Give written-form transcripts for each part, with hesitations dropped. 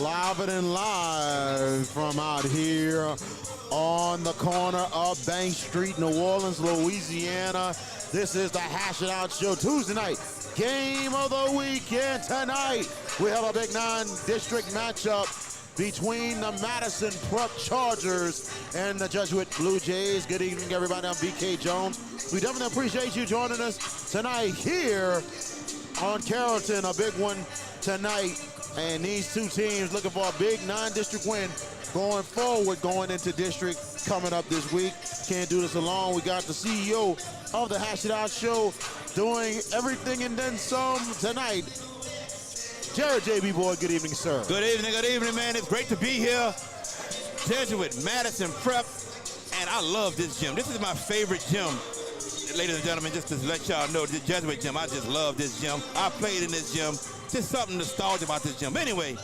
Live and live from out here on the corner of Bank Street, New Orleans, Louisiana. This is the Hash It Out Show Tuesday night. Game of the weekend tonight. We have a Big 9 district matchup between the Madison Prep Chargers and the Jesuit Blue Jays. Good evening, everybody. I'm VK Jones. We definitely appreciate you joining us tonight here on Carrollton. A big one tonight. And these two teams looking for a big 9-district win going forward, going into district coming up this week. Can't do this alone. We got the CEO of the Hash It Out Show doing everything and then some tonight. Jared JB Boy, good evening, sir. Good evening, man. It's great to be here. Jesuit, Madison Prep, and I love this gym. This is my favorite gym. Ladies and gentlemen, just to let y'all know, the Jesuit gym, I just love this gym. I played in this gym. Just something nostalgic about this gym. But anyway,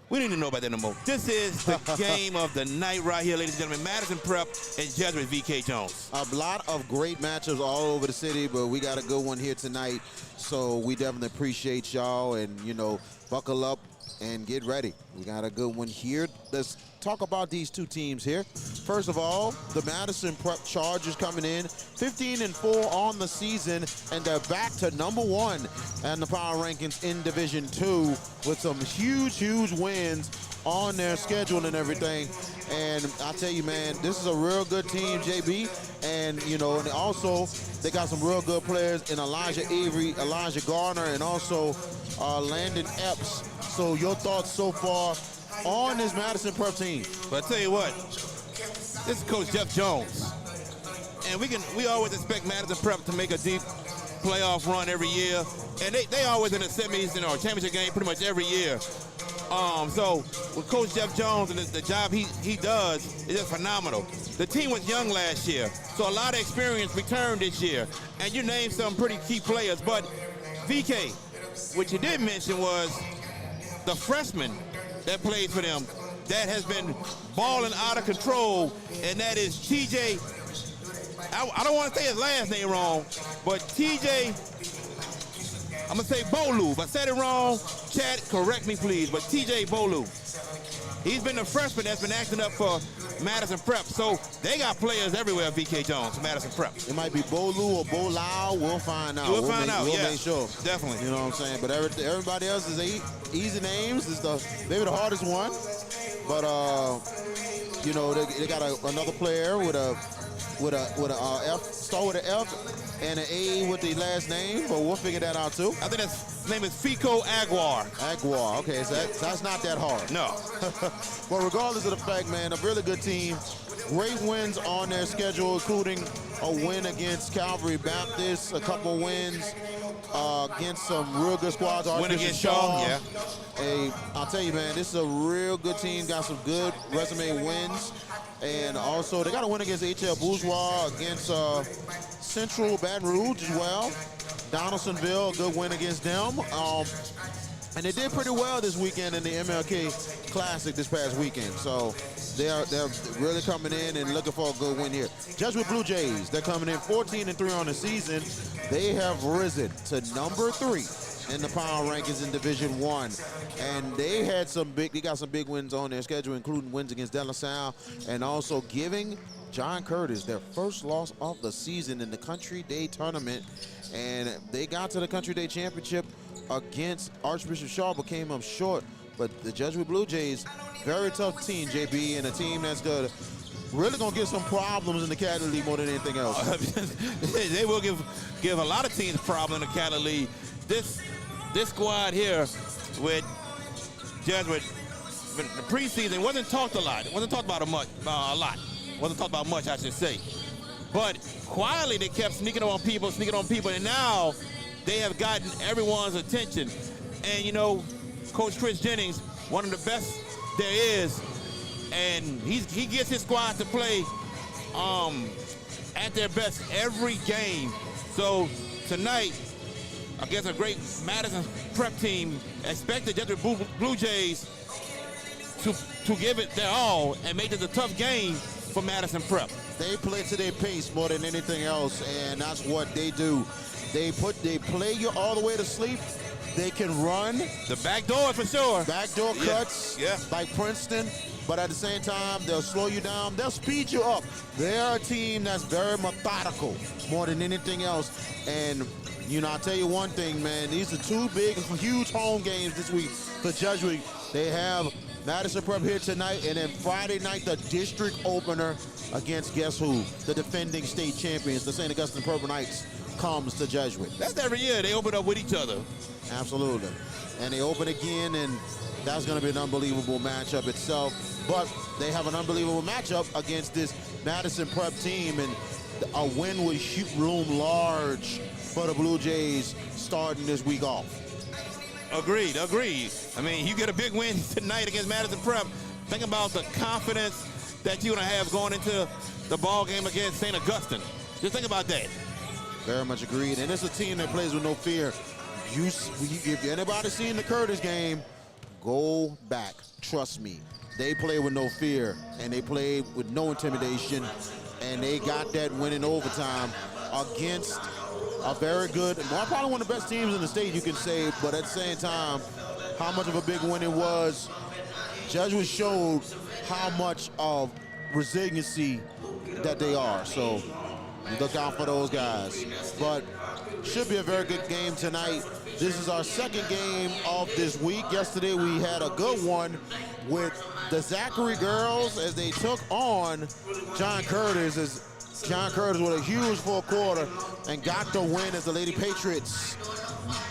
we don't even know about that no more. This is the game of the night right here, ladies and gentlemen. Madison Prep and Jesuit VK Jones. A lot of great matchups all over the city, but we got a good one here tonight. So we definitely appreciate y'all, and, you know, buckle up and get ready. We got a good one here. Let's talk about these two teams here. First of all, the Madison Prep Chargers coming in 15-4 on the season, and they're back to #1 and the power rankings in Division 2 with some huge wins on their schedule and everything. And I tell you, man, this is a real good team, JB. And, you know, and also they got some real good players in Elijah Avery, Elijah Garner, and also Landon Epps. So your thoughts so far on this Madison Prep team? But I tell you what, this is Coach Jeff Jones. And we always expect Madison Prep to make a deep playoff run every year. And they always in the semis, you know, championship game pretty much every year. So with Coach Jeff Jones and the job he does is just phenomenal. The team was young last year, so a lot of experience returned this year. And you named some pretty key players, but VK, what you did mention was the freshman that plays for them that has been balling out of control, and that is TJ. I don't want to say his last name wrong, but TJ, I'm going to say Bolu. If I said it wrong, chat, correct me, please, but TJ Bolu. He's been the freshman that's been acting up for Madison Prep. So they got players everywhere, VK Jones, Madison Prep. It might be Bolu or Bolau. We'll find out. We'll find out, we'll yeah. make sure. Definitely. You know what I'm saying? But everybody else is easy names. It's maybe the hardest one. But, you know, they got another player with a F, start with an F and an A with the last name, but we'll figure that out too. I think his name is Fico Aguar. Aguar, okay, so that's not that hard. No. But regardless of the fact, man, a really good team. Great wins on their schedule, including a win against Calvary Baptist, a couple wins against some real good squads. Win against Shaw, yeah. I'll tell you, man, this is a real good team. Got some good resume wins. And also, they got a win against HL Bourgeois, against Central Baton Rouge as well. Donaldsonville, a good win against them. And they did pretty well this weekend in the MLK Classic this past weekend. So they're really coming in and looking for a good win here. Jesuit Blue Jays, they're coming in 14-3 on the season. They have risen to #3 in the power rankings in Division 1. And they got some big wins on their schedule, including wins against De La Salle, and also giving John Curtis their first loss of the season in the Country Day tournament. And they got to the Country Day Championship against Archbishop Shaw, but came up short. But the Jesuit Blue Jays, very tough team, JB, and a team that's really gonna give some problems in the Catholic League more than anything else. They will give a lot of teams problems in the Catholic League. This squad here with Jesuit, the preseason wasn't talked a lot. It wasn't talked about a lot. Wasn't talked about much, I should say. But quietly they kept sneaking on people, and now they have gotten everyone's attention. And, you know, Coach Chris Jennings, one of the best there is, and he gets his squad to play at their best every game. So tonight, against a great Madison Prep team, expect the Jesuit Blue Jays to give it their all and make it a tough game for Madison Prep. They play to their pace more than anything else, and that's what they do. They play you all the way to sleep, They can run. The back door for sure. Backdoor cuts like Princeton, but at the same time, they'll slow you down. They'll speed you up. They're a team that's very methodical more than anything else. And, you know, I'll tell you one thing, man. These are two big, huge home games this week for Jesuit. They have Madison Prep here tonight, and then Friday night, the district opener against guess who? The defending state champions, the St. Augustine Purple Knights, comes to Jesuit. That's every year. They open up with each other. Absolutely. And they open again, and that's going to be an unbelievable matchup itself. But they have an unbelievable matchup against this Madison Prep team, and a win would loom large for the Blue Jays starting this week off. Agreed. I mean, you get a big win tonight against Madison Prep. Think about the confidence that you're going to have going into the ball game against St. Augustine. Just think about that. Very much agreed. And it's a team that plays with no fear. If anybody's seen the Curtis game, go back. Trust me. They play with no fear, and they play with no intimidation, and they got that win in overtime against a very good, probably one of the best teams in the state, you can say, but at the same time, how much of a big win it was. Jesuit showed how much of resiliency that they are. So look out for those guys. But should be a very good game tonight. This is our second game of this week. Yesterday we had a good one with the Zachary girls as they took on John Curtis, as John Curtis with a huge full quarter and got the win as the Lady Patriots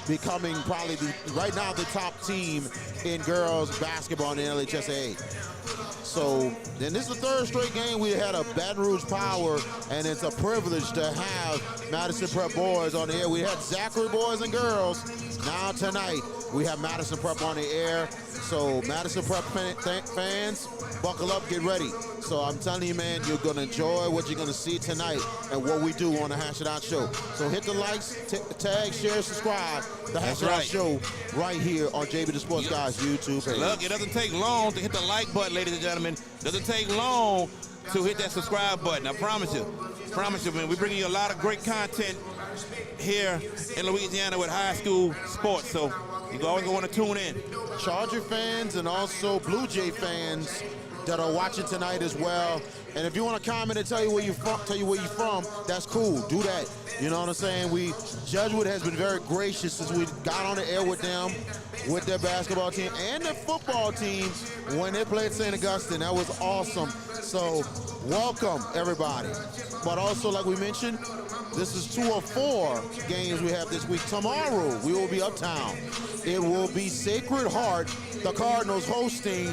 becoming probably right now the top team in girls basketball in the LHSAA. So then this is the third straight game we had a Baton Rouge Power, and it's a privilege to have Madison Prep boys on the air. We had Zachary boys and girls. Now tonight we have Madison Prep on the air. So Madison Prep fans, buckle up, get ready. So I'm telling you, man, you're gonna enjoy what you're gonna see tonight and what we do on the Hash It Out Show. So hit the likes, tag, share, subscribe. The Hash It Out Show right here on JB the Sports Guys YouTube page. Look, it doesn't take long to hit the like button, ladies and gentlemen. It doesn't take long to hit that subscribe button. I promise you, man. We're bringing you a lot of great content here in Louisiana with high school sports. So you're always gonna want to tune in. Charger fans and also Blue Jay fans that are watching tonight as well. And if you want to comment and tell you where you're from, that's cool. Do that. You know what I'm saying? Jesuit has been very gracious since we got on the air with them, with their basketball team and their football team when they played St. Augustine. That was awesome. So welcome, everybody. But also, like we mentioned, this is 2 of 4 games we have this week. Tomorrow, we will be uptown. It will be Sacred Heart, the Cardinals, hosting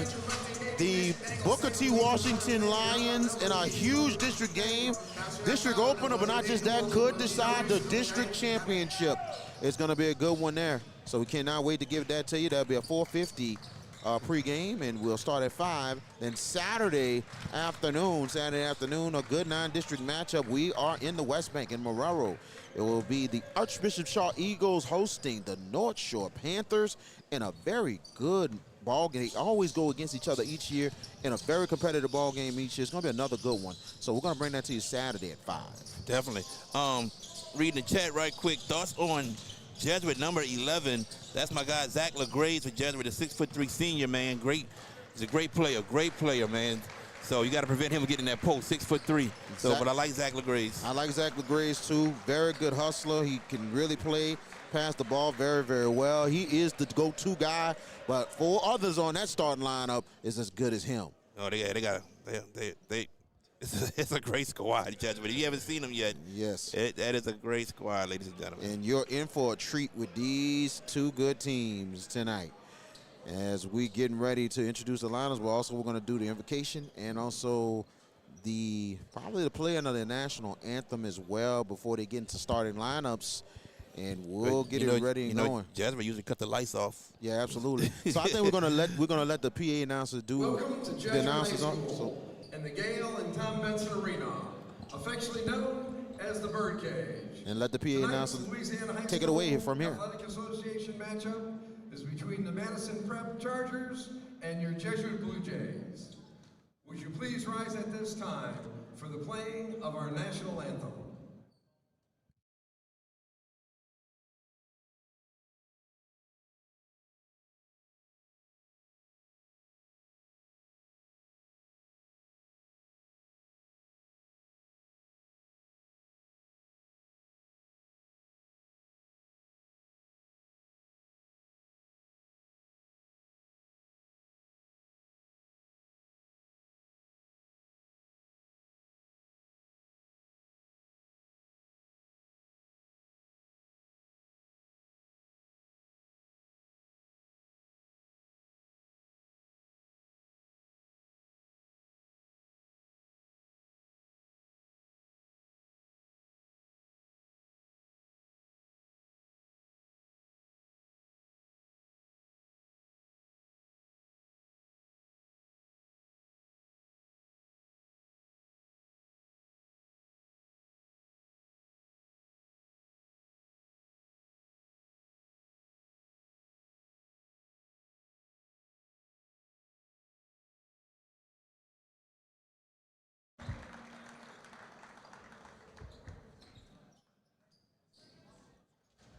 the Booker T. Washington Lions in a huge district game. District opener, but not just that, could decide the district championship. It's going to be a good one there. So we cannot wait to give that to you. That'll be a 4:50 pregame, and we'll start at 5. Then Saturday afternoon, a good non-district matchup. We are in the West Bank in Marrero. It will be the Archbishop Shaw Eagles hosting the North Shore Panthers in a very good ball game. They always go against each other each year in a very competitive ball game each year. It's going to be another good one. So we're going to bring that to you Saturday at 5. Definitely. Reading the chat right quick. Thoughts on Jesuit number 11. That's my guy, Zach LaGraze for Jesuit, a 6'3" senior, man. Great. He's a great player, man. So you got to prevent him from getting that post, 6'3". So, but I like Zach LaGraze. I like Zach LaGraze, too. Very good hustler. He can really pass the ball very, very well. He is the go-to guy, but 4 others on that starting lineup is as good as him. Oh, it's a great squad, Jesuit. If you haven't seen them yet, yes, that is a great squad, ladies and gentlemen. And you're in for a treat with these 2 good teams tonight. As we getting ready to introduce the lineups, we're going to do the invocation and also probably the play under the national anthem as well before they get into starting lineups. And we'll get it ready and going. Jesuit usually cut the lights off. Yeah, absolutely. So I think we're gonna let the PA announcer do the announcers on. So. And the Gale and Tom Benson Arena, affectionately known as the Birdcage. And let the PA announcer take it away from here. Athletic Association matchup is between the Madison Prep Chargers and your Jesuit Blue Jays. Would you please rise at this time for the playing of our national anthem?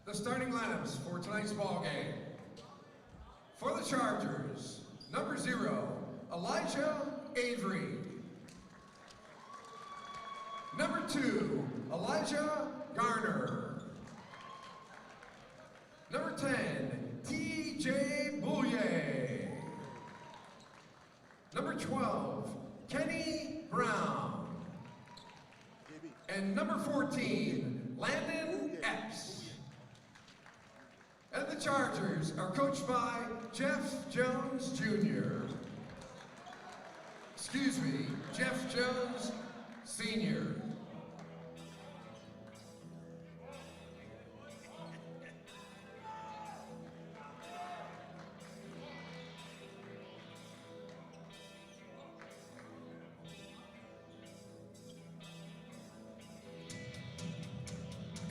the starting lineups for tonight's ball game. For the Chargers, number 0, Elijah Avery. Number 2, Elijah Garner. Number 10, T.J. Bouye. Number 12, Kenny Brown. And number 14, Landon Epps. And the Chargers are coached by Jeff Jones Jr. Excuse me, Jeff Jones Sr.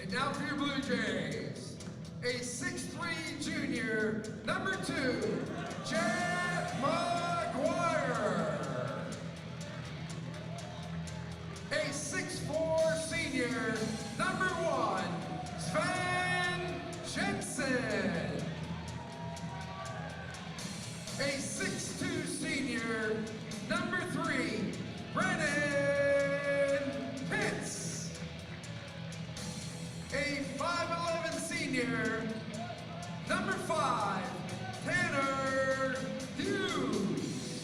And now for your Blue Jays, a 6'3" junior, number 2, Chad McGuire. A 6'4" senior, number 1, Sven Jensen. A 6'2" senior, number 3, Brennan Pitts. A 5'11" senior, number 5, Tanner Hughes.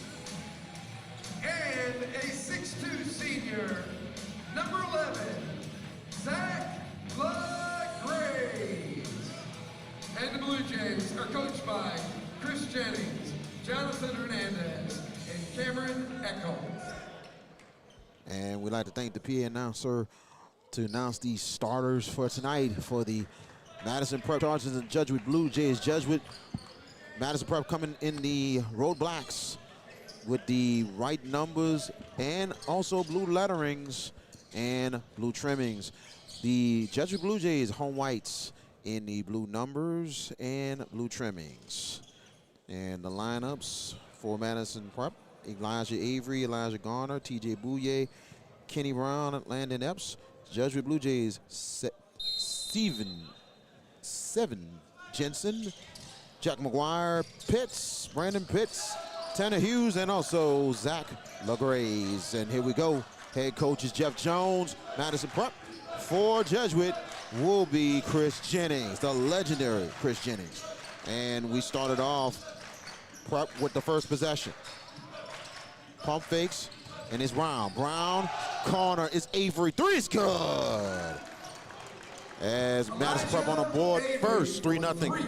And a 6'2" senior, number 11, Zach LaGraze. And the Blue Jays are coached by Chris Jennings, Jonathan Hernandez, and Cameron Echols. And we'd like to thank the PA announcer to announce these starters for tonight for the Madison Prep Chargers and Jesuit Blue Jays. Jesuit, Madison Prep coming in the road blacks with the white numbers and also blue letterings and blue trimmings. The Jesuit Blue Jays home whites in the blue numbers and blue trimmings. And the lineups for Madison Prep: Elijah Avery, Elijah Garner, T.J. Bouye, Kenny Brown, Landon Epps. Jesuit Blue Jays, Seven Jensen, Jack McGuire, Pitts, Brandon Pitts, Tanner Hughes, and also Zach LaGraze. And here we go. Head coach is Jeff Jones. Madison Prep for Jesuit will be Chris Jennings, the legendary Chris Jennings. And we started off Prep with the first possession. Pump fakes, and it's Brown. Corner is Avery. 3 is good. As Madison Prep on the board first, 3-0.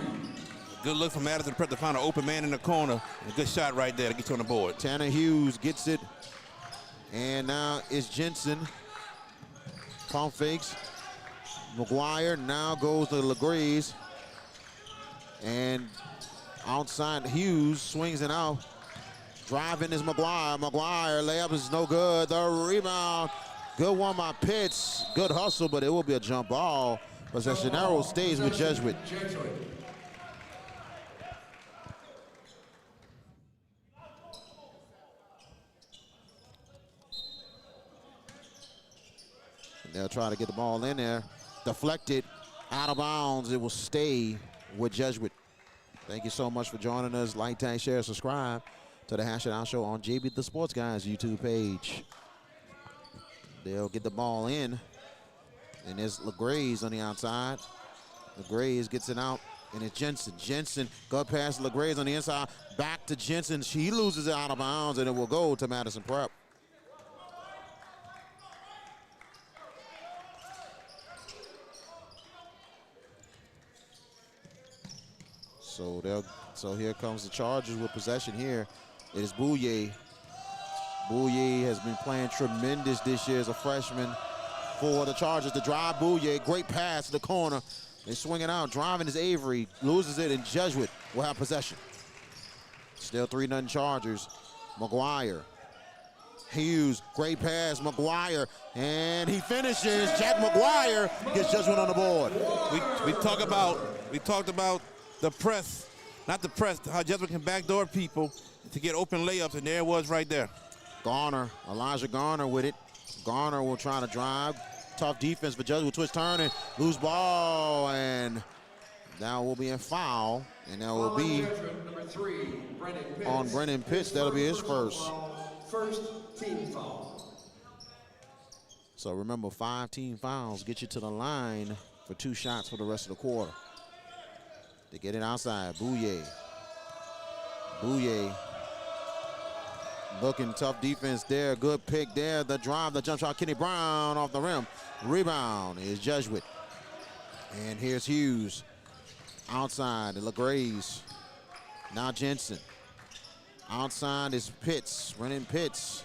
Good look from Madison Prep to find an open man in the corner. A good shot right there to get you on the board. Tanner Hughes gets it. And now it's Jensen. Pump fakes. McGuire now goes to LaGraze. And outside Hughes swings it out. Driving is McGuire. McGuire layup is no good. The rebound. Good one by Pitts. Good hustle, but it will be a jump ball. Possession arrow stays with Jesuit. And they'll try to get the ball in there. Deflected. Out of bounds. It will stay with Jesuit. Thank you so much for joining us. Like, tag, share, subscribe to the Hash It Out Show on JB the Sports Guys YouTube page. They'll get the ball in. And there's LaGraze on the outside. LaGraze gets it out, and it's Jensen. Jensen go past LaGraze on the inside. Back to Jensen. She loses it out of bounds, and it will go to Madison Prep. So here comes the Chargers with possession here. It is Bouye. Bouye has been playing tremendous this year as a freshman for the Chargers. The drive, Bouye, great pass to the corner. They swing it out, driving is Avery, loses it, and Jesuit will have possession. Still 3-0 Chargers. McGuire. Hughes, great pass, McGuire, and he finishes. Jack McGuire gets Jesuit on the board. We talked about the press, not the press, how Jesuit can backdoor people to get open layups, and there it was right there. Garner, Elijah Garner with it. Garner will try to drive. Tough defense, but Jesuit will twist, turn, and lose ball, and That will be a foul, and that will be Number 3, Brennan Pitts. on Brennan Pitts. That'll be his first. First team foul. So remember, 5 team fouls get you to the line for 2 shots for the rest of the quarter. They get it outside. Bouye. Bouye. Looking tough defense there. Good pick there. The drive, the jump shot. Kenny Brown off the rim. Rebound is Jesuit. And here's Hughes. Outside, LaGraze. Now Jensen. Outside is Pitts. Running Pitts.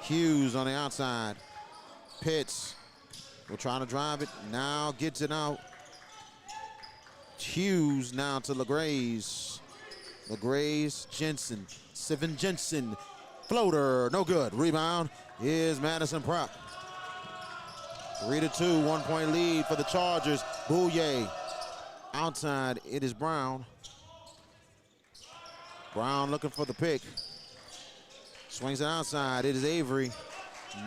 Hughes on the outside. Pitts will try to drive it. Now gets it out. Hughes now to LaGraze. LaGraze, Jensen. Sivan Jensen. Floater, no good. Rebound is Madison Prep. 3-2, 1-point lead for the Chargers. Bouye. Outside, it is Brown. Brown looking for the pick. Swings it outside, it is Avery.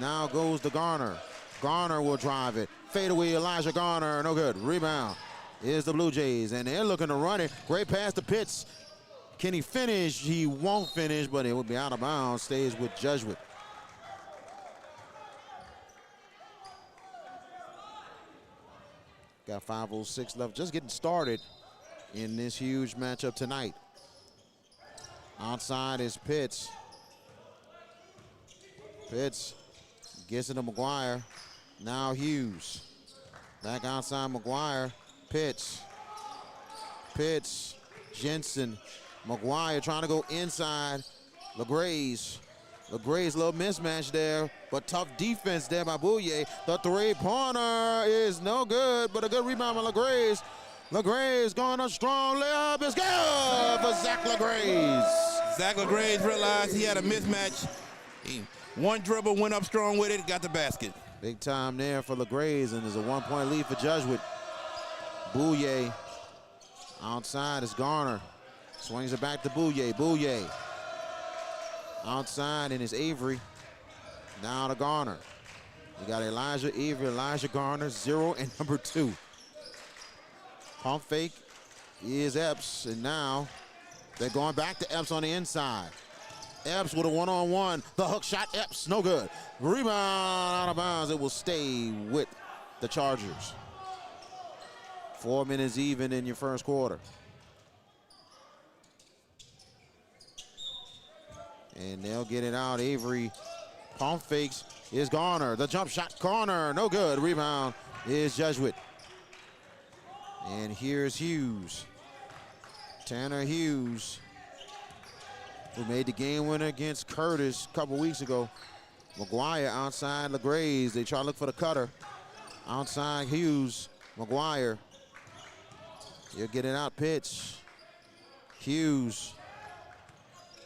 Now goes to Garner. Garner will drive it. Fadeaway, Elijah Garner, no good. Rebound is the Blue Jays, and they're looking to run it. Great pass to Pitts. Can he finish? He won't finish, but it will be out of bounds. Stays with Jesuit. Got 5:06 left, just getting started in this huge matchup tonight. Outside is Pitts. Pitts gets it to McGuire. Now Hughes. Back outside McGuire. Pitts. Pitts. Jensen. McGuire trying to go inside. LaGraze. LaGraze, little mismatch there, but tough defense there by Bouye. The 3-pointer is no good, but a good rebound by LaGraze. LaGraze going up strong. Layup is good for Zach LaGraze. Zach LaGraze realized he had a mismatch. One dribble, went up strong with it, got the basket. Big time there for LaGraze, and there's a 1-point lead for Jesuit. Bouye. Outside is Garner. Swings it back to Bouye. Bouye. Outside and it's Avery. Now to Garner. You got Elijah Avery, Elijah Garner, 0 and number 2. Pump fake is Epps, and now they're going back to Epps on the inside. Epps with a one-on-one. The hook shot, Epps, no good. Rebound out of bounds. It will stay with the Chargers. 4 minutes even in your first quarter. And they'll get it out. Avery pump fakes is Garner. The jump shot, Garner, no good. Rebound is Jesuit. And here's Hughes. Tanner Hughes, who made the game winner against Curtis a couple weeks ago. McGuire outside LaGraze. They try to look for the cutter. Outside Hughes. McGuire. He'll get it out. Pitch. Hughes.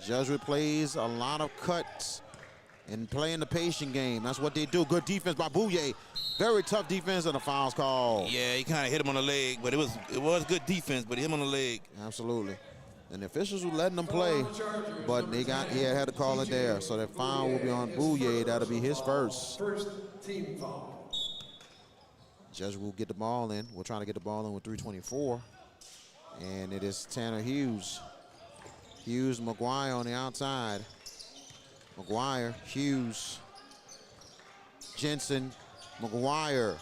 Jesuit plays a lot of cuts and playing the patient game. That's what they do. Good defense by Bouye. Very tough defense, and a foul's called. Yeah, he kind of hit him on the leg, but it was good defense, but he hit him on the leg. Absolutely. And the officials were letting them play, but he had to call it there. So that foul will be on Bouye. That'll be his first. First team foul. Jesuit will get the ball in. We're trying to get the ball in with 3:24. And it is Tanner Hughes. Hughes, McGuire on the outside. McGuire, Hughes, Jensen, McGuire.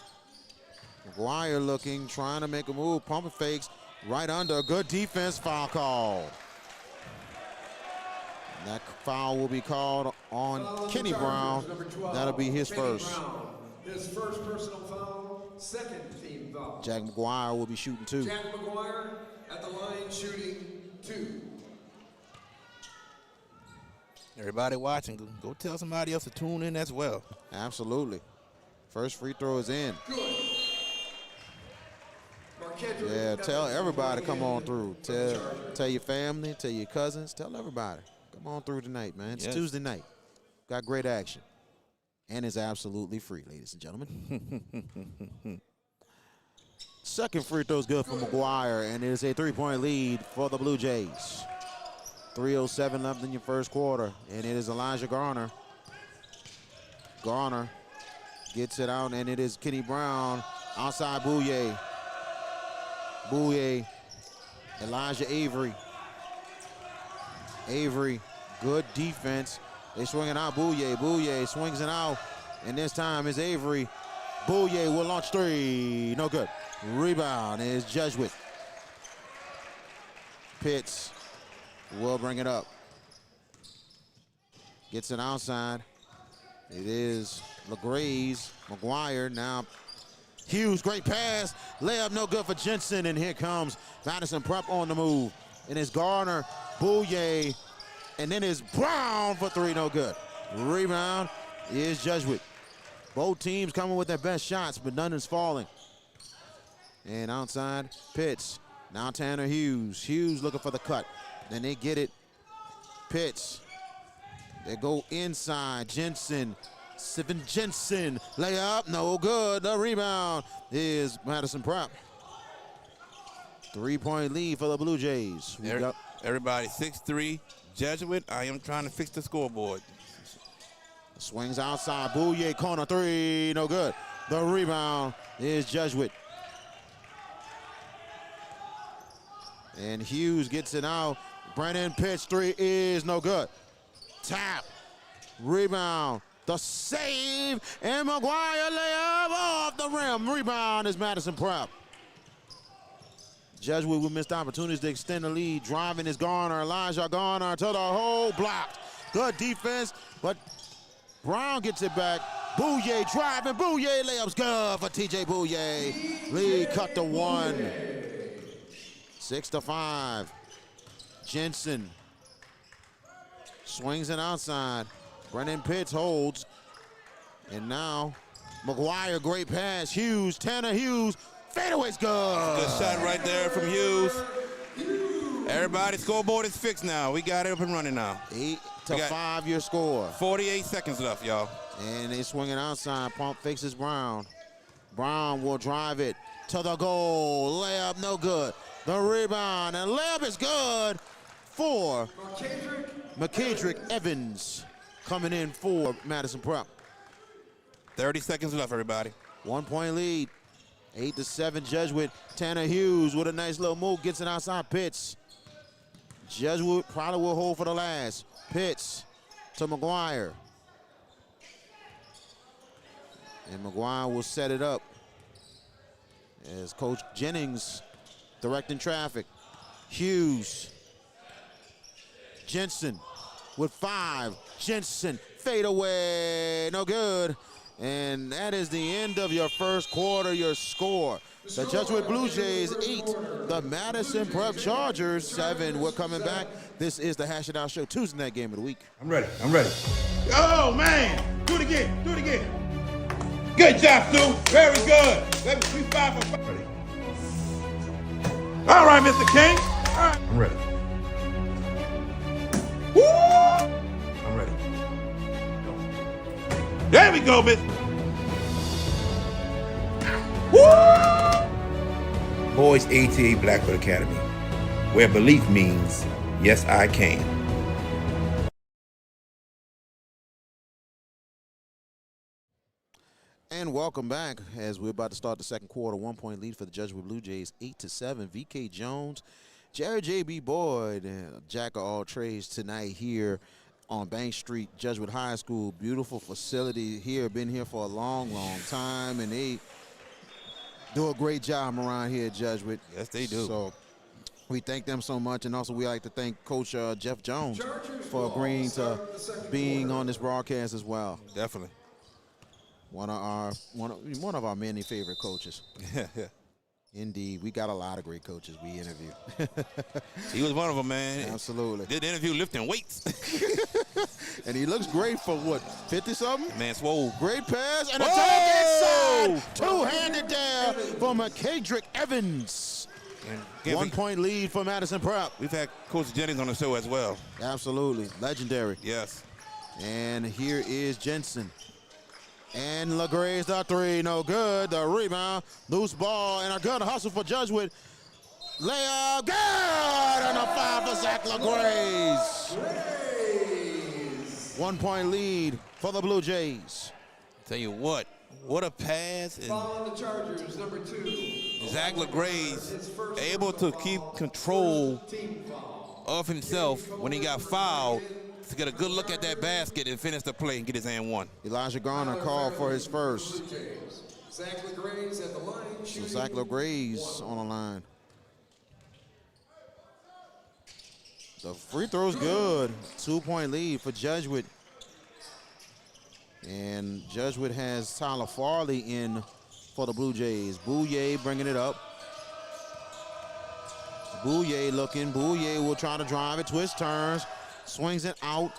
McGuire looking, trying to make a move, pumping fakes, right under. Good defense, foul call. That foul will be called on Kenny Brown. That'll be his first. His first personal foul, second team foul. Jack McGuire will be shooting 2. Jack McGuire at the line shooting 2. Everybody watching, go tell somebody else to tune in as well. Absolutely. First free throw is in. Good. Yeah, tell everybody come on through. Tell your family, tell your cousins, tell everybody. Come on through tonight, man. It's Tuesday night. Got great action. And it's absolutely free, ladies and gentlemen. Second free throw is good for McGuire, and it is a 3-point lead for the Blue Jays. 3:07 left in your first quarter, and it is Elijah Garner. Garner gets it out, and it is Kenny Brown outside Bouye. Bouye, Elijah Avery. Avery, good defense. They swinging out Bouye. Bouye swings it out, and this time it's Avery. Bouye will launch three. No good. Rebound is Jesuit. Pitts will bring it up. Gets it outside. It is LaGraze. McGuire now. Hughes, great pass. Layup no good for Jensen, and here comes Madison Prep on the move. And it's Garner, Bouye, and then it's Brown for three, no good. Rebound is Jesuit. Both teams coming with their best shots, but none is falling. And outside, Pitts. Now Tanner Hughes. Hughes looking for the cut. Then they get it. Pitts. They go inside. Jensen. Steven Jensen. Layup, no good. The rebound is Madison Prep. 3-point lead for the Blue Jays. Everybody 6'3", Jesuit. I am trying to fix the scoreboard. Swings outside. Bouye, corner three, no good. The rebound is Jesuit. And Hughes gets it out. Brennan Pitts, three is no good. Tap, rebound, the save, and McGuire layup off the rim. Rebound is Madison Prep. Jesuit with missed opportunities to extend the lead. Driving is Garner, Elijah Garner to the hole, blocked. Good defense, but Brown gets it back. Bouye driving, Bouye layups good for TJ Bouye. Lead cut to 1. 6-5. Jensen swings it outside. Brennan Pitts holds. And now McGuire, great pass. Hughes, Tanner Hughes, fadeaway's good. Good shot right there from Hughes. Everybody's scoreboard is fixed now. We got it up and running now. 8-5 your score. 48 seconds left, y'all. And they swing it outside. Pump faces Brown. Brown will drive it to the goal. Layup no good. The rebound, and layup is good for McKedrick Evans coming in for Madison Prep. 30 seconds left, everybody. 1-point lead. 8-7 Jesuit. Tanner Hughes with a nice little move gets it outside Pitts. Jesuit probably will hold for the last. Pitts to McGuire. And McGuire will set it up as Coach Jennings directing traffic. Hughes. Jensen with 5. Jensen, fade away, no good. And that is the end of your first quarter, your score. The Jesuit Blue Jays 8, the Madison Prep Chargers 7. We're coming back. This is the Hash It Out Show, Tuesday night game of the week. I'm ready. Oh, man. Do it again. Good job, Stu. Very good. Let me 5 for 5. Ready. All right, Mr. King. All right. I'm ready. Woo! I'm ready. There we go, Miss. Woo! Boys ATA Blackfoot Academy, where belief means, yes, I can. And welcome back as we're about to start the second quarter. 1-point lead for the Jesuit Blue Jays, 8-7. VK Jones, Jared J.B. Boyd, jack of all trades tonight here on Bank Street, Jesuit High School. Beautiful facility here. Been here for a long, long time, and they do a great job around here at Jesuit. Yes, they do. So we thank them so much, and also we like to thank Coach Jeff Jones for agreeing to being on this broadcast as well. Definitely. One of our many favorite coaches. Indeed, we got a lot of great coaches we interview. He was one of them, man. Absolutely. Did the interview lifting weights. And he looks great for what, 50-something? Man, swole. Great pass and a dunk inside. Two-handed there for McKedrick Evans. 1-point lead for Madison Prep. We've had Coach Jennings on the show as well. Absolutely, legendary. Yes. And here is Jensen. And LaGraze, the three, no good. The rebound, loose ball, and a good hustle for Jesuit. Layup, good, and a 5 for Zach LaGraze. 1-point lead for the Blue Jays. Tell you what, What a pass. And Following the Chargers, number 2. Zach LaGraze able to keep control of himself when he got fouled to get a good look at that basket and finish the play and get his and one. Elijah Garner called for his first. Zach LaGraze at the line. So Zach LaGraze on the line. The free throw's good. 2-point lead for Jesuit. And Jesuit has Tyler Farley in for the Blue Jays. Bouye bringing it up. Bouye looking. Bouye will try to drive it, twist, turns, swings it out,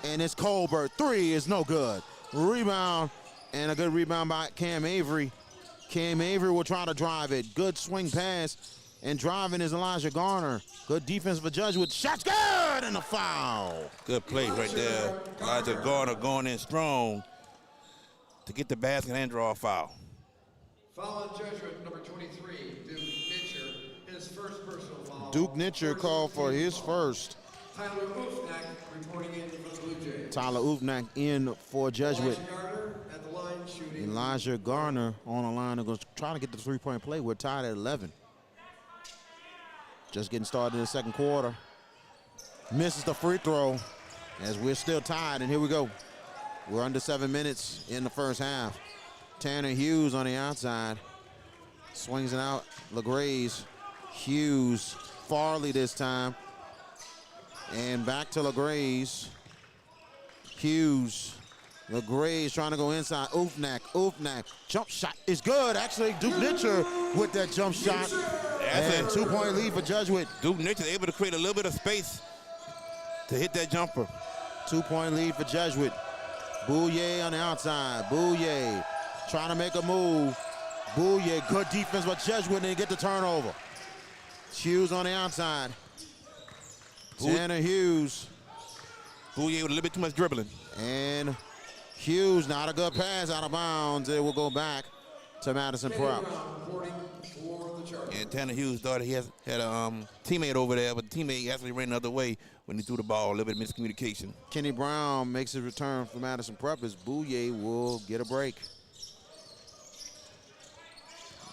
and it's Colbert. 3 is no good. Rebound, and a good rebound by Cam Avery. Cam Avery will try to drive it. Good swing pass, and driving is Elijah Garner. Good defense for Jesuit. Shot's good, and a foul. Good play right there. Elijah Garner going in strong to get the basket and draw a foul. Following Jesuit, number 23, Duke Nitcher, his first personal foul. Duke Nitcher called for his first. Tyler Ufnak reporting in for the Blue Jays. Tyler Ufnak in for Jesuit. Elijah Garner at the line shooting. Elijah Garner on the line and going to try to get the three-point play. We're tied at 11. Just getting started in the second quarter. Misses the free throw as we're still tied, and here we go. We're under 7 minutes in the first half. Tanner Hughes on the outside. Swings it out. LaGraze. Hughes. Farley this time. And back to LaGraze. Hughes. LaGraze trying to go inside. Ufnak. Jump shot is good. Actually, Duke Nitcher with that jump shot. And 2-point lead for Jesuit. Duke Nitcher able to create a little bit of space to hit that jumper. 2-point lead for Jesuit. Bouye on the outside. Bouye trying to make a move. Bouye, good defense by Jesuit, and they get the turnover. Hughes on the outside. Tanner Hughes. Bouye with a little bit too much dribbling. And Hughes, not a good pass, out of bounds. It will go back to Madison Prep. And Tanner Hughes thought he had a teammate over there, but the teammate actually ran the other way when he threw the ball. A little bit of miscommunication. Kenny Brown makes his return for Madison Prep as Bouye will get a break.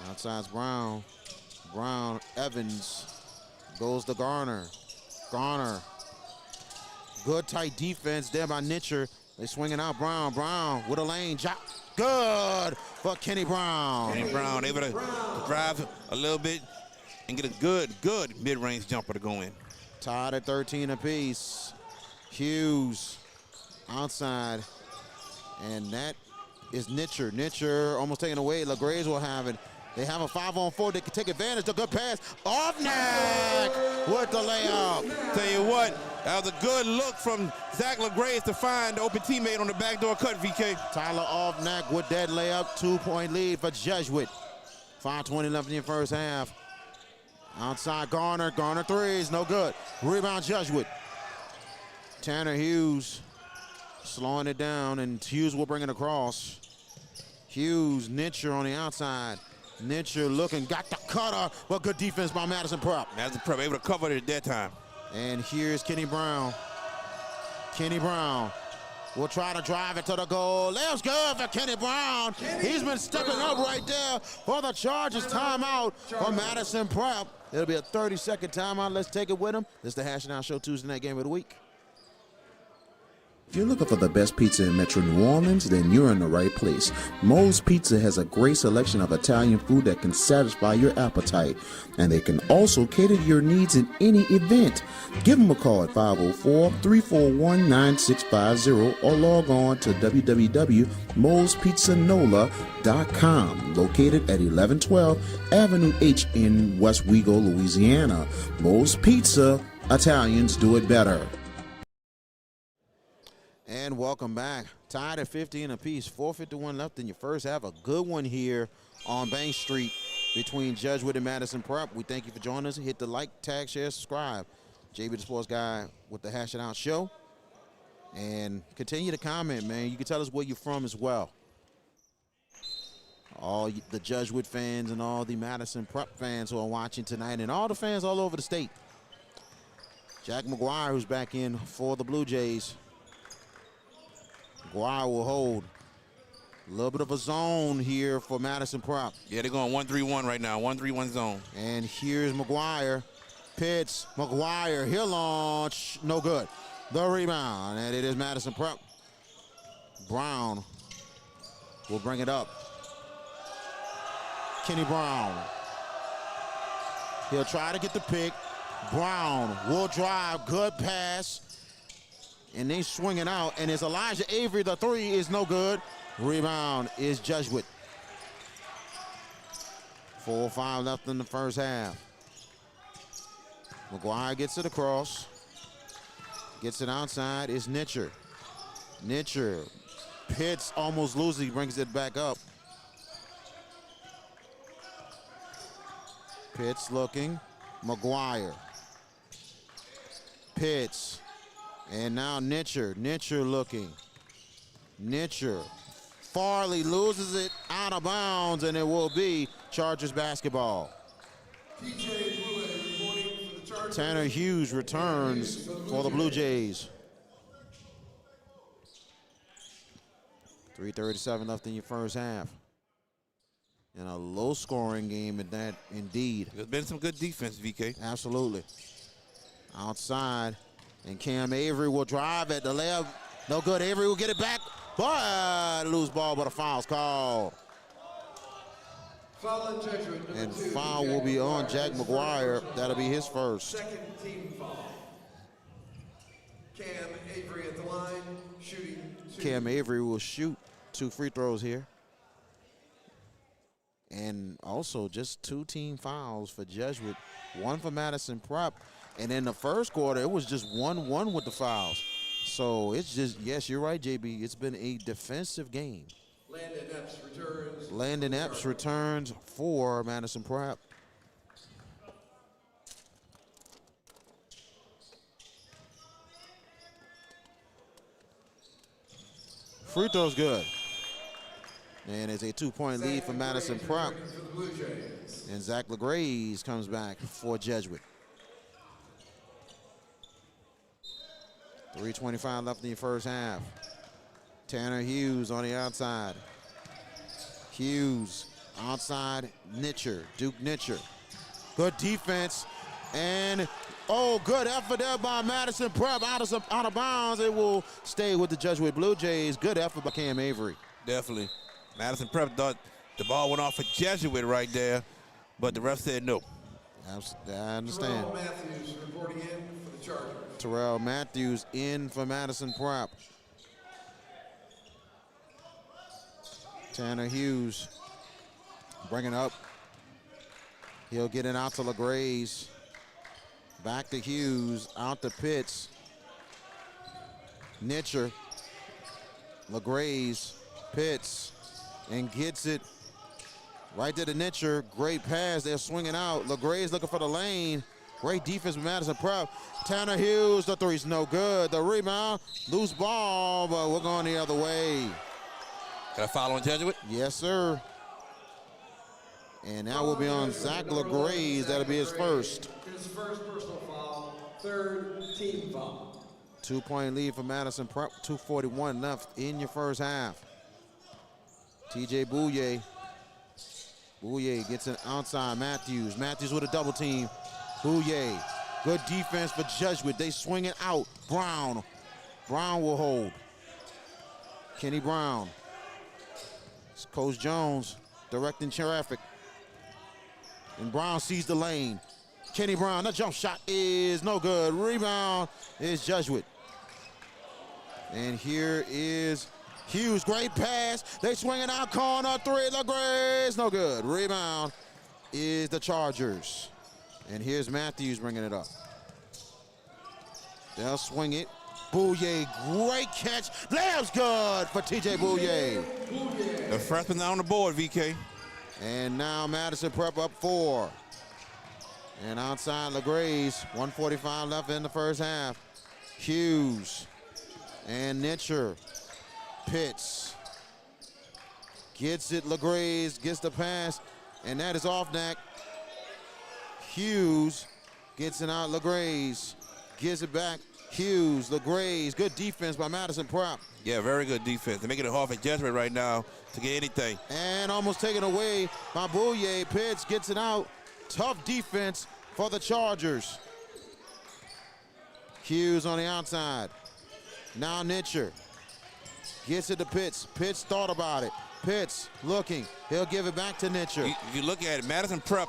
Outside's Brown. Brown, Evans goes to Garner. Garner. Good tight defense there by Nitcher. They swinging out Brown. Brown with a lane drop. Good for Kenny Brown. Kenny Brown able to drive a little bit and get a good mid-range jumper to go in. Tied at 13 apiece. Hughes outside. And that is Nitcher. Nitcher almost taken away. LaGraze will have it. They have a 5-on-4. They can take advantage. A good pass. Ufnak with the layup. Tell you what, that was a good look from Zach LaGraze to find the open teammate on the backdoor cut, VK. Tyler Ufnak with that layup. 2-point lead for Jesuit. 5:20 left in the first half. Outside Garner. Garner threes. No good. Rebound Jesuit. Tanner Hughes slowing it down, and Hughes will bring it across. Hughes, Nitcher on the outside. Nitcher looking, got the cutter, but good defense by Madison Prep. Madison Prep able to cover it at that time. And here's Kenny Brown. Kenny Brown will try to drive it to the goal. Layup's good for Kenny Brown. He's been stepping up right there for the Chargers. Timeout for Madison Prep. It'll be a 30-second timeout. Let's take it with him. This is the Hash It Out Show Tuesday Night Game of the Week. If you're looking for the best pizza in Metro New Orleans, then you're in the right place. Moe's Pizza has a great selection of Italian food that can satisfy your appetite, and they can also cater to your needs in any event. Give them a call at 504-341-9650 or log on to www.moespizzanola.com, located at 1112 Avenue H in West Wego, Louisiana. Moe's Pizza, Italians do it better. And welcome back. Tied at 15 apiece. 4:51 left in your first half. A good one here on Bank Street between Jesuit and Madison Prep. We thank you for joining us. Hit the like, tag, share, subscribe. JB the Sports Guy with the Hash It Out Show. And continue to comment, man. You can tell us where you're from as well. All the Jesuit fans and all the Madison Prep fans who are watching tonight, and all the fans all over the state. Jack McGuire, who's back in for the Blue Jays. McGuire will hold. A little bit of a zone here for Madison Prep. Yeah, they're going 1-3-1 right now, 1-3-1 zone. And here's McGuire. Pitts, McGuire, he'll launch, no good. The rebound, and it is Madison Prep. Brown will bring it up. Kenny Brown. He'll try to get the pick. Brown will drive, good pass. And they swing it out, and it's Elijah Avery. The three is no good. Rebound is Jesuit. 4:05 left in the first half. McGuire gets it across. Gets it outside. It's Nitcher. Nitcher. Pitts almost loses. He brings it back up. Pitts looking. McGuire. Pitts. And now Nitcher. Nitcher looking. Nitcher. Farley loses it out of bounds, and it will be Chargers basketball. Tanner Hughes returns for the Blue Jays. 3:37 left in your first half. And a low-scoring game at that, indeed. There's been some good defense, VK. Absolutely. Outside, and Cam Avery will drive at the layup. No good. Avery will get it back, but loose ball, but a foul's called. Foul on Jesuit, number And 2, foul will be on Jack McGuire. That'll be his first. Second team foul. Cam Avery at the line, shooting 2. Cam Avery will shoot 2 free throws here. And also just 2 team fouls for Jesuit, 1 for Madison Prep. And in the first quarter, it was just 1-1 with the fouls. So it's just, yes, you're right, JB. It's been a defensive game. Landon Epps returns. Landon Epps returns for Madison Prep. Free throw's good. And it's a 2-point lead for Madison Prep. And Zach LeGraze comes back for Jesuit. 3:25 left in the first half. Tanner Hughes on the outside. Hughes outside, Nitcher, Duke Nitcher. Good defense, and good effort there by Madison Prep. Out of bounds. It will stay with the Jesuit Blue Jays. Good effort by Cam Avery. Definitely. Madison Prep thought the ball went off for Jesuit right there, but the ref said no. I understand. Terrell Matthews reporting in for the Chargers. Terrell Matthews in for Madison Prep. Tanner Hughes bringing up. He'll get it out to LeGraze. Back to Hughes, out to Pitts. Nitcher, LeGraze, Pitts, and gets it right to the Nitcher. Great pass, they're swinging out. LeGraze looking for the lane. Great defense from Madison Prep. Tanner Hughes, the three's no good. The rebound, loose ball, but we're going the other way. Got a foul on Jesuit? Yes, sir. And that will be on Zach LeGraze. That'll be his first. His first personal foul, 3rd team foul. 2-point lead for Madison Prep. 2:41 left in your first half. TJ Bouye. Bouye gets it outside Matthews. Matthews with a double team. Bouye. Good defense for Jesuit. They swing it out. Brown. Brown will hold. Kenny Brown. It's Coach Jones directing traffic. And Brown sees the lane. Kenny Brown, that jump shot is no good. Rebound is Jesuit. And here is Hughes, great pass. They swing it out, corner three, LeGraze, no good. Rebound is the Chargers. And here's Matthews bringing it up. They'll swing it. Bouye, great catch. Layup's good for TJ Bouye. The freshman on the board, VK. And now Madison Prep up 4. And outside LeGraze, 1:45 left in the first half. Hughes and Nitcher. Pitts gets it. LeGraze gets the pass, and that is off neck. Hughes gets it out. LeGraze gives it back. Hughes, the Grays, good defense by Madison Prep. Yeah, very good defense. They're making it hard for Jesuit right now to get anything. And almost taken away by Bouye. Pitts gets it out. Tough defense for the Chargers. Hughes on the outside. Now Nitcher gets it to Pitts. Pitts thought about it. Pitts looking. He'll give it back to Nitcher. If you look at it, Madison Prep,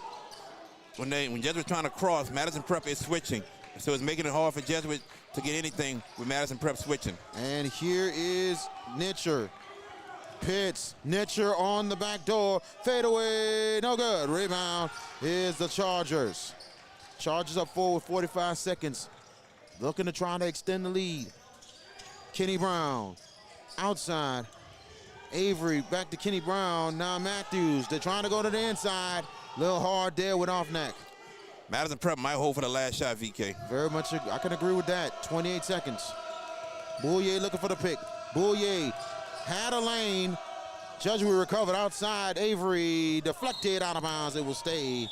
when Jesuit's trying to cross, Madison Prep is switching. So it's making it hard for Jesuit to get anything with Madison Prep switching. And here is Nitcher. Pitts, Nitcher on the back door. Fade away, no good. Rebound is the Chargers. Chargers up 4 with 45 seconds. Looking to try to extend the lead. Kenny Brown, outside. Avery, back to Kenny Brown. Now Matthews, they're trying to go to the inside. Little hard there with off neck. Madison Prep might hold for the last shot, VK. Very much, I can agree with that. 28 seconds. Bouye looking for the pick. Bouye had a lane. Jesuit recovered outside. Avery deflected out of bounds. It will stay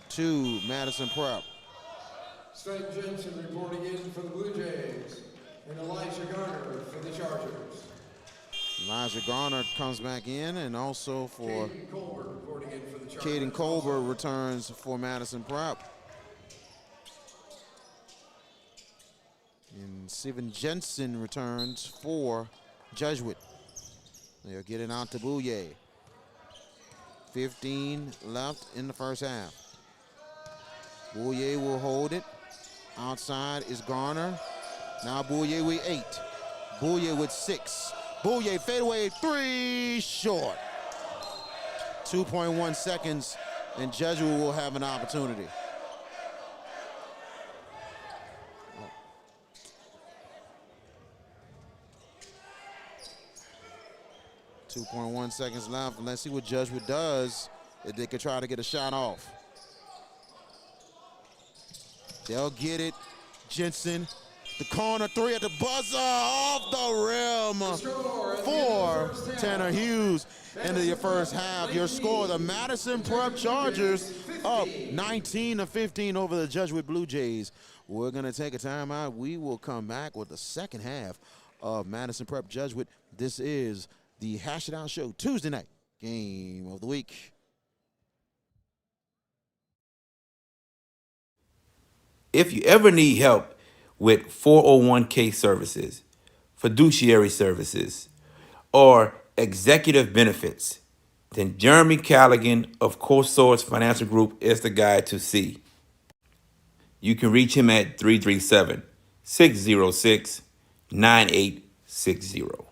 to Madison Prep. St. Jensen reporting in for the Blue Jays, and Elijah Garner for the Chargers. Elijah Garner comes back in, and also for Caden Colbert reporting in for the Chargers. Caden Colbert returns for Madison Prep. And Steven Jensen returns for Jesuit. They'll get it out to Bouye. 15 left in the first half. Bouye will hold it. Outside is Garner. Now Bouye with 8. Bouye with 6. Bouye fadeaway 3 short. 2.1 seconds, and Jesuit will have an opportunity. 2.1 seconds left. Let's see what Jesuit does if they could try to get a shot off. They'll get it. Jensen, the corner three at the buzzer, off the rim for Tanner Hughes. End of your first half. Your score, the Madison Prep Chargers up 19-15 over the Jesuit Blue Jays. We're going to take a timeout. We will come back with the second half of Madison Prep Jesuit. This is the Hash It Out Show Tuesday night game of the week. If you ever need help with 401k services, fiduciary services, or executive benefits, then Jeremy Callaghan of CoSource Financial Group is the guy to see. You can reach him at 337-606-9860.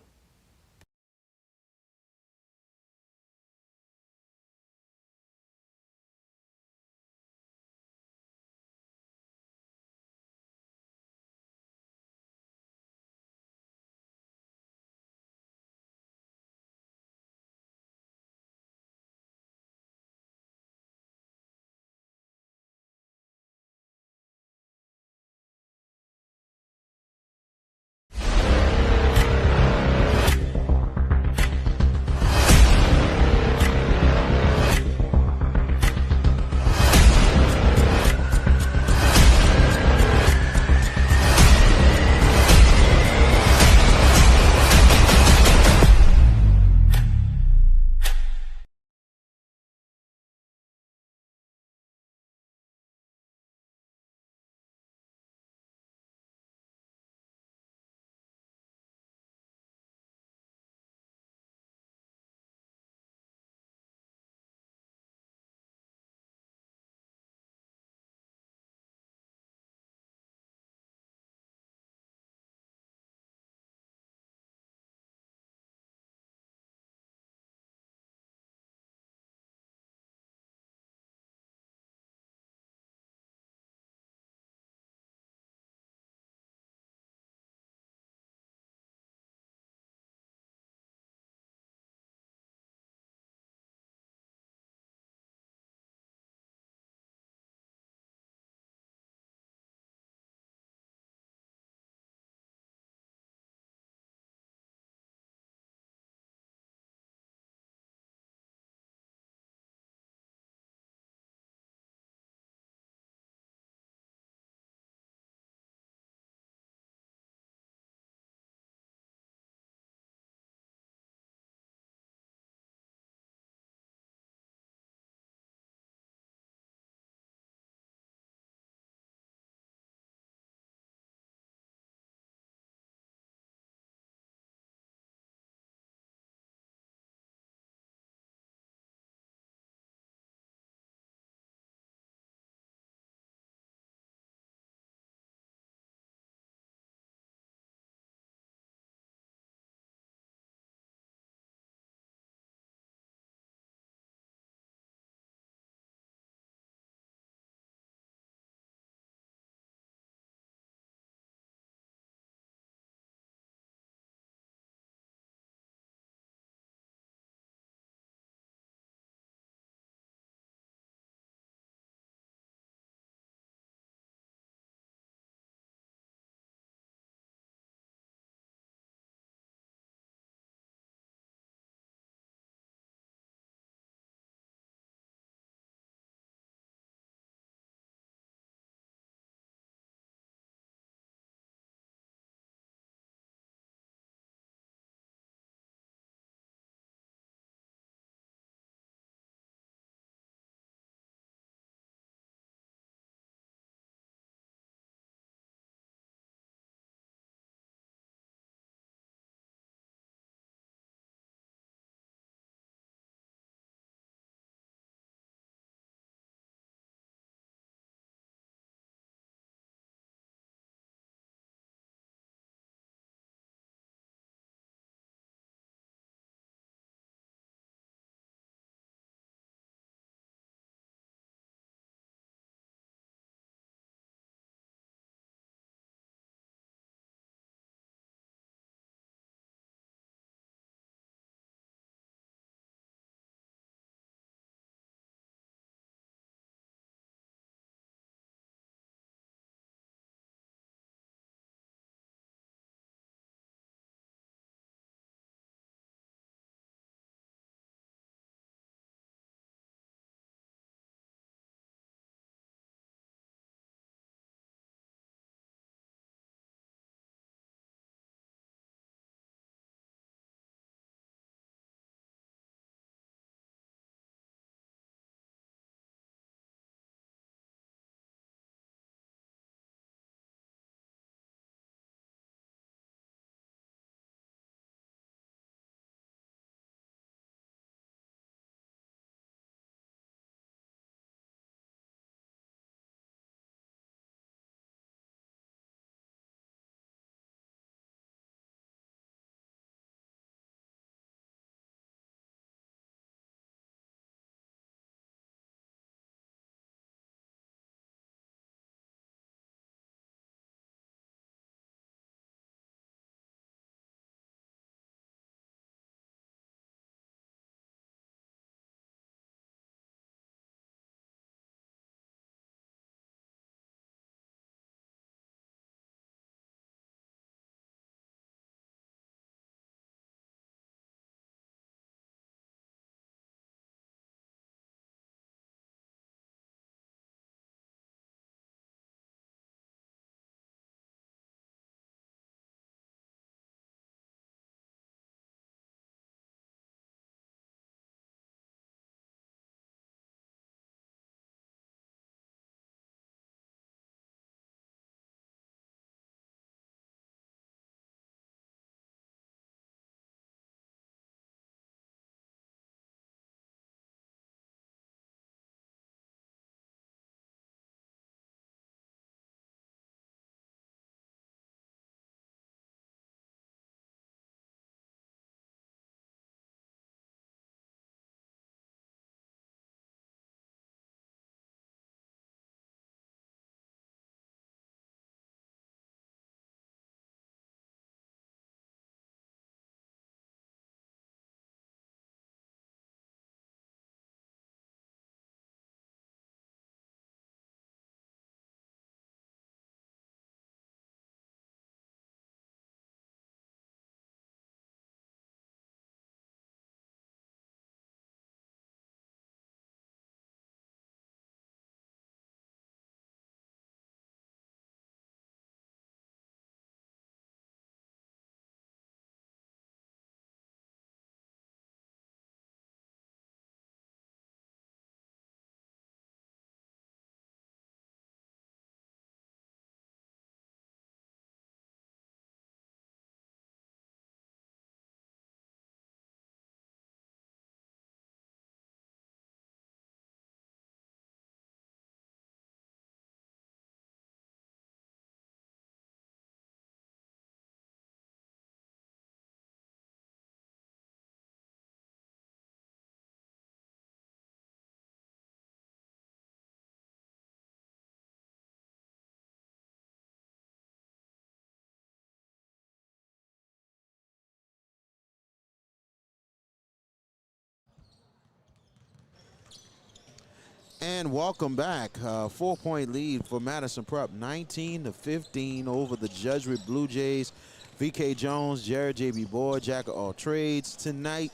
And welcome back. 4-point lead for Madison Prep, 19-15 over the Jesuit Blue Jays. VK Jones, Jared J.B. Boyd, jack of all trades tonight.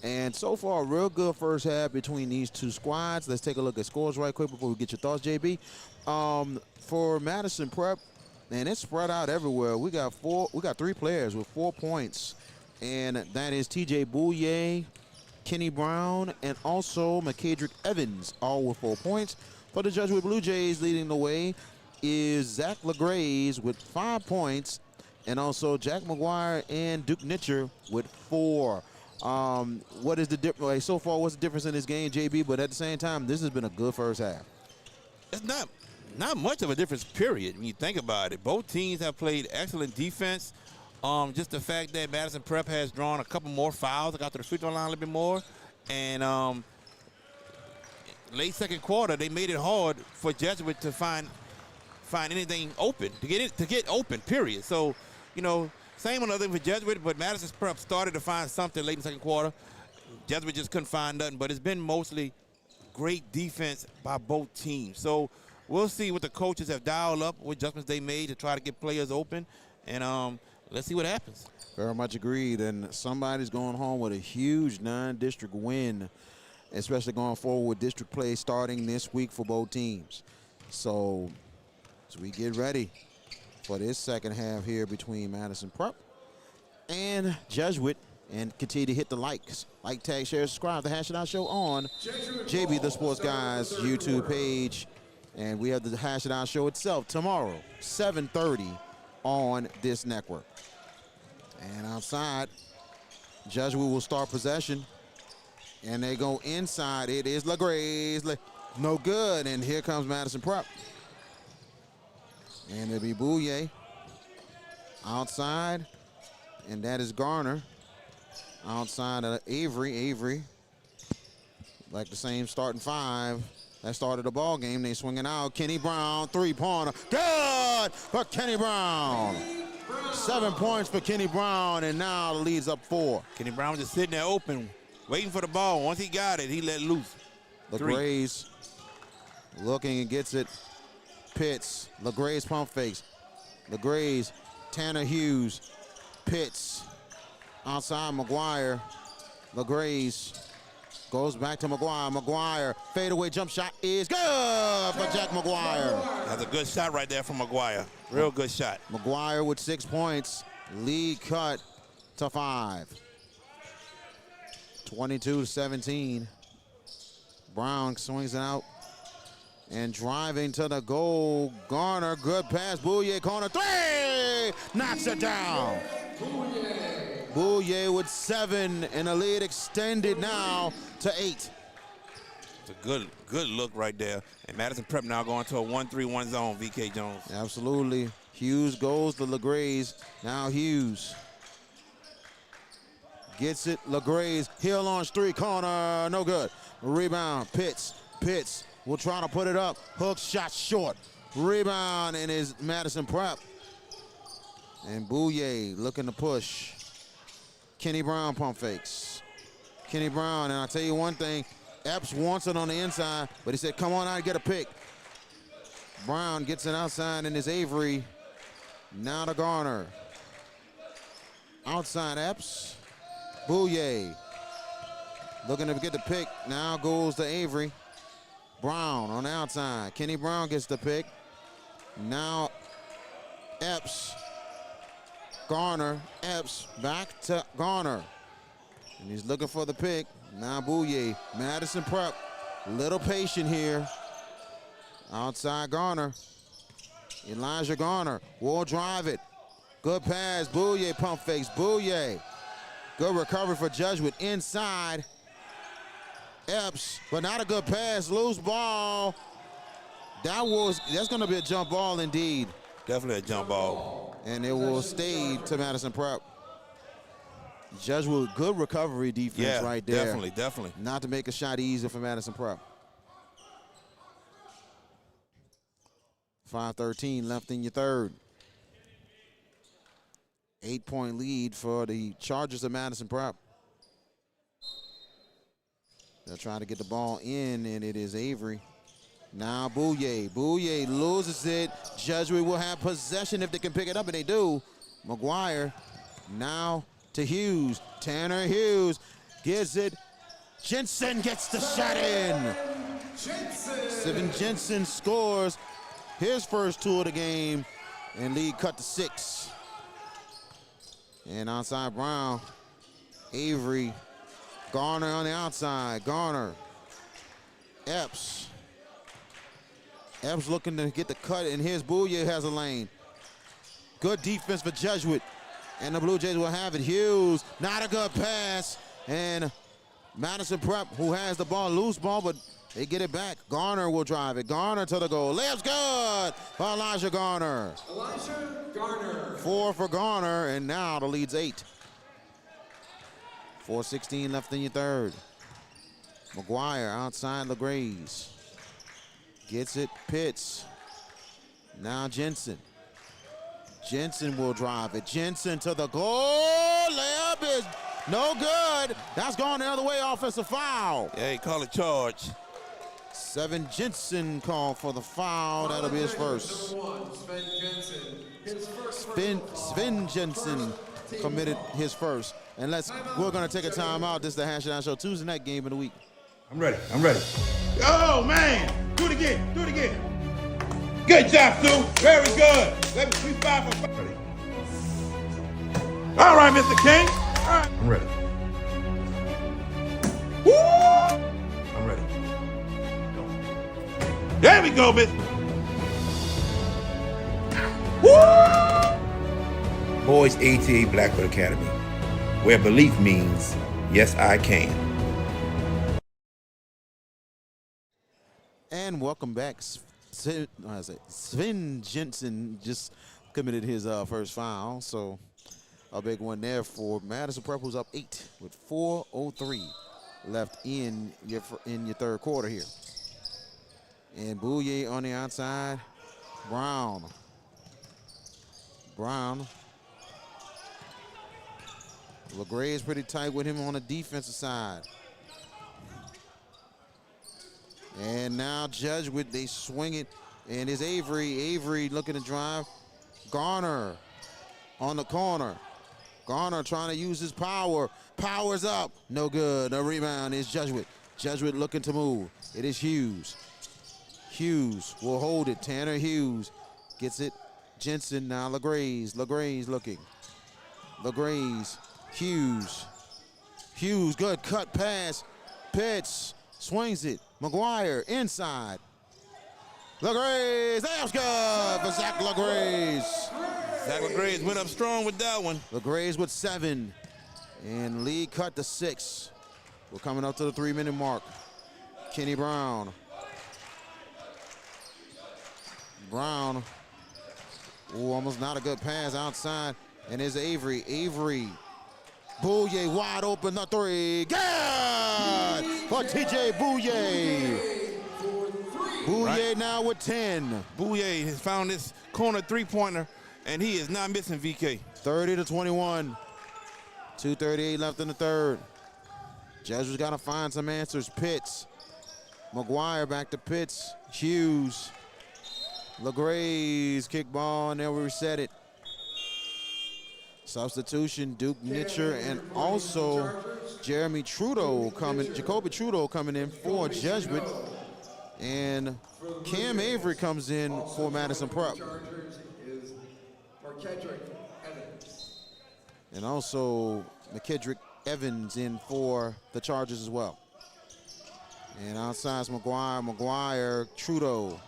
And so far, a real good first half between these two squads. Let's take a look at scores right quick before we get your thoughts, JB. For Madison Prep, and it's spread out everywhere. We got 3 players with 4 points, and that is TJ Bouye, Kenny Brown, and also McKadrick Evans, all with 4 points. For the Jesuit Blue Jays, leading the way is Zach LaGraze with 5 points, and also Jack McGuire and Duke Nitcher with 4. What is the difference? So far, what's the difference in this game, JB? But at the same time, this has been a good first half. It's not much of a difference, period, when you think about it. Both teams have played excellent defense. Just the fact that Madison Prep has drawn a couple more fouls, got to the free throw line a little bit more, and late second quarter, they made it hard for Jesuit to find anything open, to get open, period. So, you know, same on the other thing for Jesuit, but Madison Prep started to find something late in the second quarter. Jesuit just couldn't find nothing, but it's been mostly great defense by both teams. So we'll see what the coaches have dialed up, what adjustments they made to try to get players open, and let's see what happens. Very much agreed, and somebody's going home with a huge non-district win, especially going forward with district play starting this week for both teams. So as we get ready for this second half here between Madison Prep and Jesuit, and continue to hit the likes. Like, tag, share, subscribe to the Hash It Out Show on JB The Sports Guys YouTube page. And we have the Hash It Out Show itself tomorrow, 7:30 on this network. And outside, Jesuit will start possession. And they go inside. It is LaGraze. No good. And here comes Madison Prep. And it'll be Bouye outside. And that is Garner. Outside of Avery, like the same starting 5 that started the ball game. They swinging out. Kenny Brown, 3-pointer. Good for Kenny Brown. 7 points for Kenny Brown, and now the lead's up 4. Kenny Brown was just sitting there open, waiting for the ball. Once he got it, he let loose. LaGraze looking and gets it. Pitts. LaGraze pump fakes. LaGraze, Tanner Hughes, Pitts. Outside McGuire. LaGraze goes back to McGuire. McGuire, fadeaway jump shot is good for Jack McGuire. That's a good shot right there from McGuire. Real good shot. McGuire with 6 points. Lead cut to 5. 22-17. Brown swings it out. And driving to the goal. Garner, good pass. Bouye, corner 3. Knocks it down. Bouye with 7, and the lead extended now to 8. It's a good look right there. And Madison Prep now going to a 1-3-1 zone, VK Jones. Absolutely. Hughes goes to LaGraze. Now Hughes gets it. LaGraze, heel launch 3, corner, no good. Rebound, Pitts will try to put it up. Hook shot short. Rebound, and is Madison Prep. And Bouye looking to push. Kenny Brown pump fakes. Kenny Brown, and I'll tell you one thing, Epps wants it on the inside, but he said, come on out and get a pick. Brown gets it outside, and it's Avery. Now to Garner. Outside Epps. Bouye looking to get the pick. Now goes to Avery. Brown on the outside. Kenny Brown gets the pick. Now Epps. Garner, Epps, back to Garner. And he's looking for the pick. Now Bouye, Madison Prep, little patient here. Outside Garner. Elijah Garner will drive it. Good pass, Bouye pump fakes, Bouye. Good recovery for Jesuit inside. Epps, but not a good pass, loose ball. That's gonna be a jump ball indeed. Definitely a jump ball. And it will stay to Madison Prep. Jesuit, good recovery defense right there. Definitely. Not to make a shot easier for Madison Prep. 5:13 left in your third. 8-point lead for the Chargers of Madison Prep. They're trying to get the ball in, and it is Avery. Now Bouye. Bouye loses it. Jesuit will have possession if they can pick it up, and they do. McGuire now to Hughes. Tanner Hughes gets it. Jensen gets the shot in. Steven Jensen scores his first 2 of the game, and lead cut to 6. And outside Brown, Avery, Garner on the outside. Garner, Epps. Epps looking to get the cut, and here's Bouye has a lane. Good defense for Jesuit, and the Blue Jays will have it. Hughes, not a good pass, and Madison Prep, who has the ball, loose ball, but they get it back. Garner will drive it. Garner to the goal. Layup's good by Elijah Garner. 4 for Garner, and now the lead's 8. 4:16 left in your third. McGuire outside LaGraze. Gets it, Pitts. Now Jensen. Jensen will drive it. Jensen to the goal. Layup is no good. That's going the other way, offensive foul. Yeah, he called a charge. Sven Jensen called for the foul. That'll be his first. Sven Jensen committed his first. And we're gonna take a timeout. This is the Hash It Out Show, Tuesday night game of the week. I'm ready. Oh, man. Do it again. Good job, Stu. Very good. Let me 5 for 5. Ready. All right, Mr. King. All right. I'm ready. Woo! I'm ready. There we go, Miss. Woo! Boys ATA Blackwood Academy, where belief means, yes, I can. And welcome back. Sven Jensen just committed his first foul, so a big one there for Madison Prep, who's up 8 with 4:03 left in your third quarter here. And Bouye on the outside. Brown. LaGray is pretty tight with him on the defensive side. And now Jesuit, they swing it, and it's Avery. Avery looking to drive. Garner on the corner. Garner trying to use his power. Powers up, no good. The rebound is Jesuit. Jesuit looking to move. It is Hughes. Hughes will hold it. Tanner Hughes gets it. Jensen now LaGraze. LaGraze looking. LaGraze. Hughes. Hughes, good cut pass. Pitts swings it. McGuire inside. LaGraze, that's good for Zach LaGraze. Zach LaGraze went up strong with that one. LaGraze with 7, and lead cut to 6. We're coming up to the 3-minute mark. Kenny Brown. Brown, ooh, almost not a good pass outside, and there's Avery. Avery. Bouye wide open, the 3. Good for TJ Bouye. Bouye now with 10. Bouye has found this corner 3-pointer, and he is not missing, VK. 30-21. 2:38 left in the third. Jesuit's got to find some answers. Pitts. McGuire back to Pitts. Hughes. LaGraze kickball, and then we reset it. Substitution, Duke Nitcher, and also Jacoby Trudeau coming in for Jesuit. And Cam Avery comes in for Madison Prep. And also McKedrick Evans in for the Chargers as well. And outside's McGuire, Trudeau.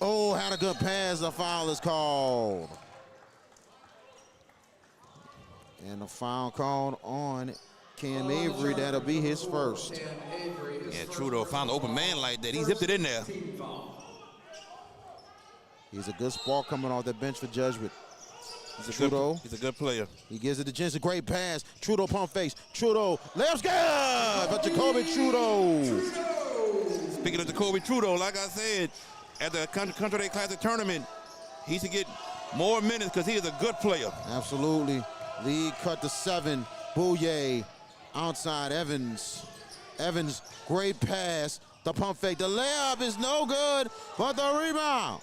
Oh, had a good pass. A foul is called. And a foul called on Cam Avery. That'll be his first. Yeah, Trudeau found an open man like that. He zipped it in there. He's a good spark coming off the bench for Jesuit. He's a good player. He gives it to Jensen. Great pass. Trudeau pump face. Trudeau, layup's good! But Jacoby Trudeau. Speaking of Jacoby Trudeau, like I said, at the Country Day Classic tournament, he should get more minutes because he is a good player. Absolutely. Lead cut to 7. Bouye outside Evans. Evans, great pass. The pump fake, the layup is no good, but the rebound.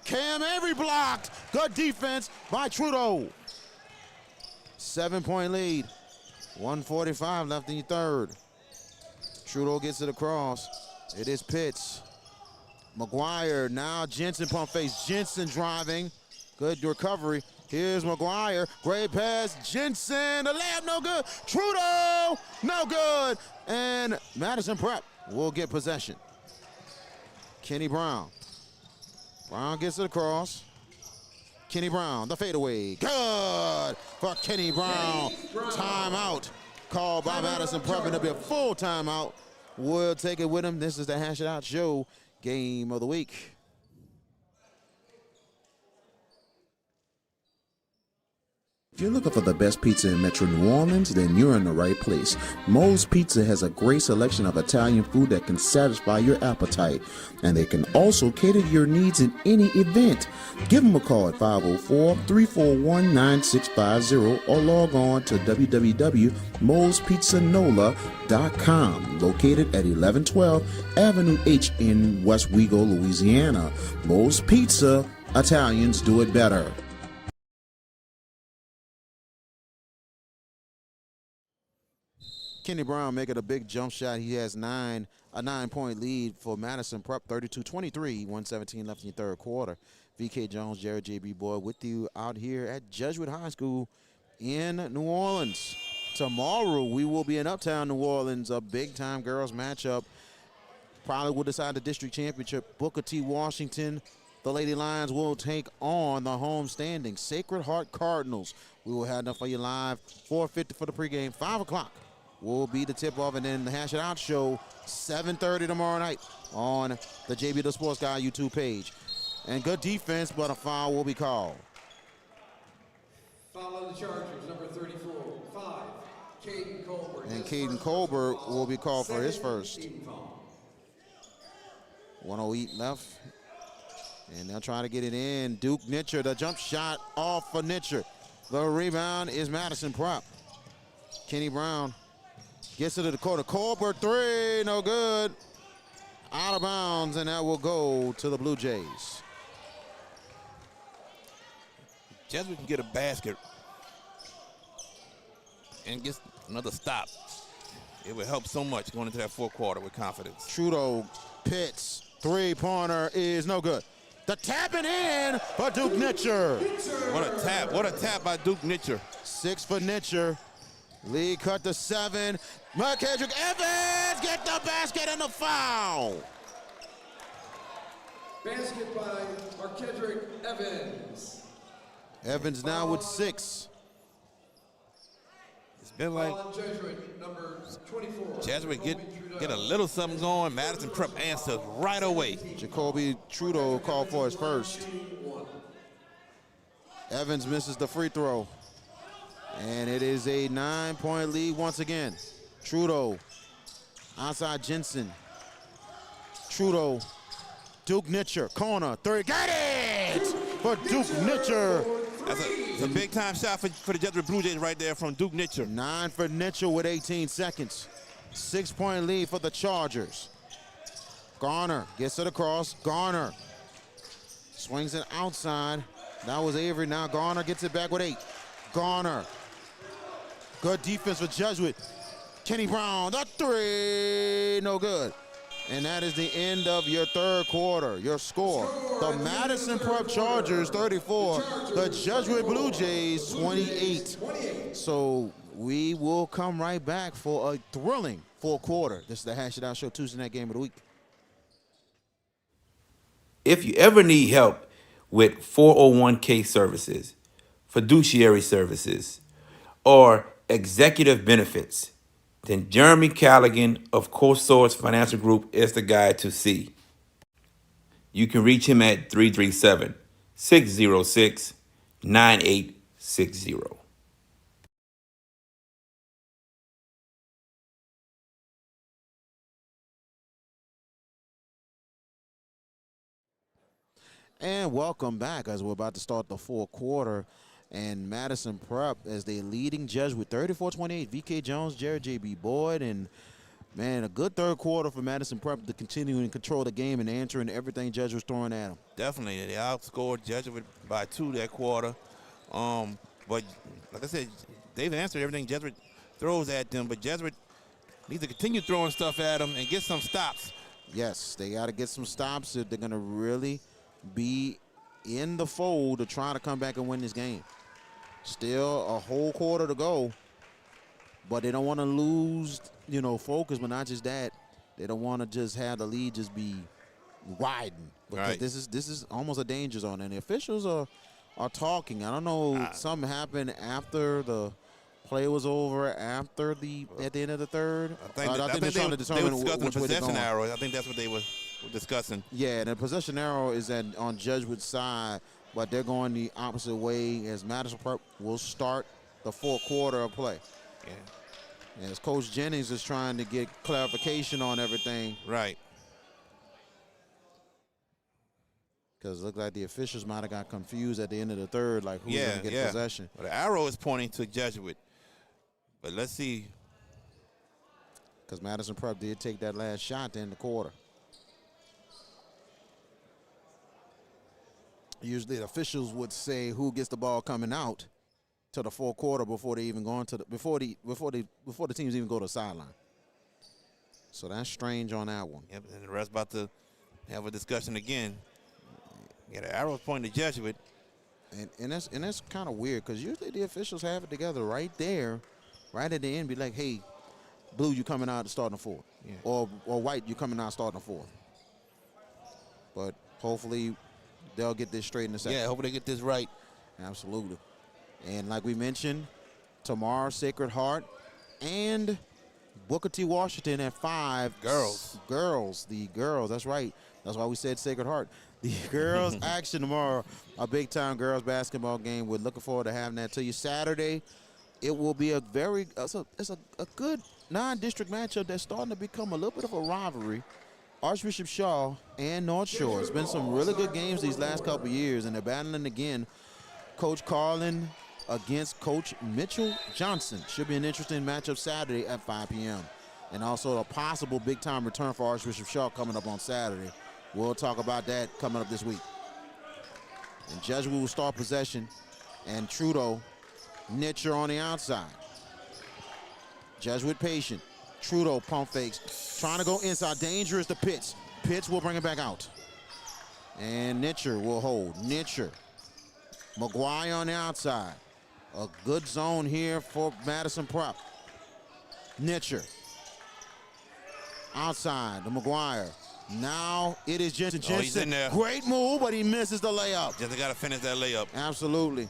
Cam Avery blocked. Good defense by Trudeau. 7-point lead. 1:45 left in the third. Trudeau gets it across. It is Pitts. McGuire, now Jensen pump face. Jensen driving. Good recovery. Here's McGuire. Great pass. Jensen, the layup no good. Trudeau, no good. And Madison Prep will get possession. Kenny Brown. Brown gets it across. Kenny Brown, the fadeaway. Good for Kenny Brown. Timeout called by Madison Prep, and it'll be a full timeout. We'll take it with him. This is the Hash It Out Show game of the week. If you're looking for the best pizza in Metro New Orleans, then you're in the right place. Moe's Pizza has a great selection of Italian food that can satisfy your appetite, and they can also cater to your needs in any event. Give them a call at 504-341-9650 or log on to www.moespizzanola.com, located at 1112 Avenue H in West Wego, Louisiana. Moe's Pizza, Italians do it better. Kenny Brown making a big jump shot. He has a 9-point lead for Madison Prep, 32-23, 1:17 left in the third quarter. VK Jones, Jared J.B. Boyd with you out here at Jesuit High School in New Orleans. Tomorrow we will be in Uptown New Orleans, a big-time girls matchup. Probably will decide the district championship. Booker T. Washington, the Lady Lions will take on the home standing Sacred Heart Cardinals. We will have that for you live, 4:50 for the pregame, 5 o'clock. Will be the tip-off, and then the Hash It Out Show, 7:30 tomorrow night on the JB the Sports Guy YouTube page. And good defense, but a foul will be called. Foul on the Chargers, number 34, 5, Caden Colbert. And Caden Colbert will be called for his first. 1:08 left. And they'll try to get it in. Duke Nitcher, the jump shot off for Nitcher. The rebound is Madison Prep. Kenny Brown gets it to the corner. Colbert three, no good. Out of bounds, and that will go to the Blue Jays. Jesuit can get a basket and get another stop. It would help so much going into that fourth quarter with confidence. Trudeau, Pitts, three-pointer is no good. The tapping in for Duke Nitcher. What a tap by Duke Nitcher. 6 for Nitcher. Lee cut to 7. McKedrick Evans get the basket and the foul. Basket by Markedrick Evans. Evans now with 6. It's been like Foul on Jesuit, number 24. Jesuit get a little something going. Madison Prep answers right away. Jacoby Trudeau called for his first. Evans misses the free throw. And it is a 9-point lead once again. Trudeau, outside Jensen. Trudeau, Duke Nitcher, corner, three, got it for Duke Nitcher. It's a big-time shot for the Jesuit Blue Jays right there from Duke Nitcher. 9 for Nitcher with 18 seconds. 6-point lead for the Chargers. Garner gets it across. Garner swings it outside. That was Avery. Now Garner gets it back with 8. Garner. Good defense for Jesuit. Kenny Brown, the three, no good. And that is the end of your third quarter. Your score, the Madison Prep Chargers 34, the Jesuit Blue Jays 28. So we will come right back for a thrilling fourth quarter. This is the Hash It Out Show Tuesday night game of the week. If you ever need help with 401k services, fiduciary services, or executive benefits, then Jeremy Callaghan of CoSource Financial Group is the guy to see. You can reach him at 337-606-9860. And welcome back as we're about to start the fourth quarter. And Madison Prep as they leading Jesuit 34-28. VK Jones, Jared J.B. Boyd, and Man, a good third quarter for Madison Prep to continue and control the game and answering everything Judge was throwing at them. Definitely. They outscored Jesuit by 2 that quarter. But like I said, they've answered everything Jesuit throws at them, but Jesuit needs to continue throwing stuff at them and get some stops. Yes, they got to get some stops if they're going to really be in the fold to try to come back and win this game. Still a whole quarter to go, but they don't want to lose, focus, but not just that. They don't want to just have the lead just be widened, because Right. this is almost a danger zone, and the officials are talking. I don't know, something happened after the play was over, at the end of the third. I think they're trying to they were determine discussing the which way they're possession going. arrow. I think that's what they were discussing. Yeah, and the possession arrow is on Jesuit's side, but they're going the opposite way, as Madison Prep will start the fourth quarter of play. Yeah. As Coach Jennings is trying to get clarification on everything, Right. because it looked like the officials might have got confused at the end of the third, like who's going to get possession. Well, the arrow is pointing to Jesuit. But let's see. Because Madison Prep did take that last shot to end the quarter. Usually the officials would say who gets the ball coming out to the fourth quarter before they even go into before the teams even go to the sideline. So that's strange on that one. Yep, and the ref's about to have a discussion again. Yeah, the arrow's pointing to Jesuit. And that's kind of weird, because usually the officials have it together right there, right at the end, be like, hey, blue, you coming out starting the fourth. Yeah. Or white, you coming out starting the fourth. But hopefully they'll get this straight in the second. Yeah, hopefully they get this right. Absolutely. And like we mentioned, tomorrow, Sacred Heart and Booker T. Washington at 5. Girls. The girls, that's right. That's why we said Sacred Heart. The girls action tomorrow, a big-time girls basketball game. We're looking forward to having that to you. Saturday, it will be it's a good non-district matchup that's starting to become a little bit of a rivalry. Archbishop Shaw and North Shore. It's been some really good games these last couple of years, and they're battling again. Coach Carlin against Coach Mitchell Johnson. Should be an interesting matchup Saturday at 5 p.m. And also a possible big-time return for Archbishop Shaw coming up on Saturday. We'll talk about that coming up this week. And Jesuit will start possession, and Trudeau, Nitcher on the outside. Jesuit patient. Trudeau pump fakes, trying to go inside. Dangerous to Pitts. Pitts will bring it back out. And Nitcher will hold. Nitcher. McGuire on the outside. A good zone here for Madison Prep. Nitcher. Outside to McGuire. Now it is Jensen. He's in there. Great move, but he misses the layup. Just got to finish that layup. Absolutely.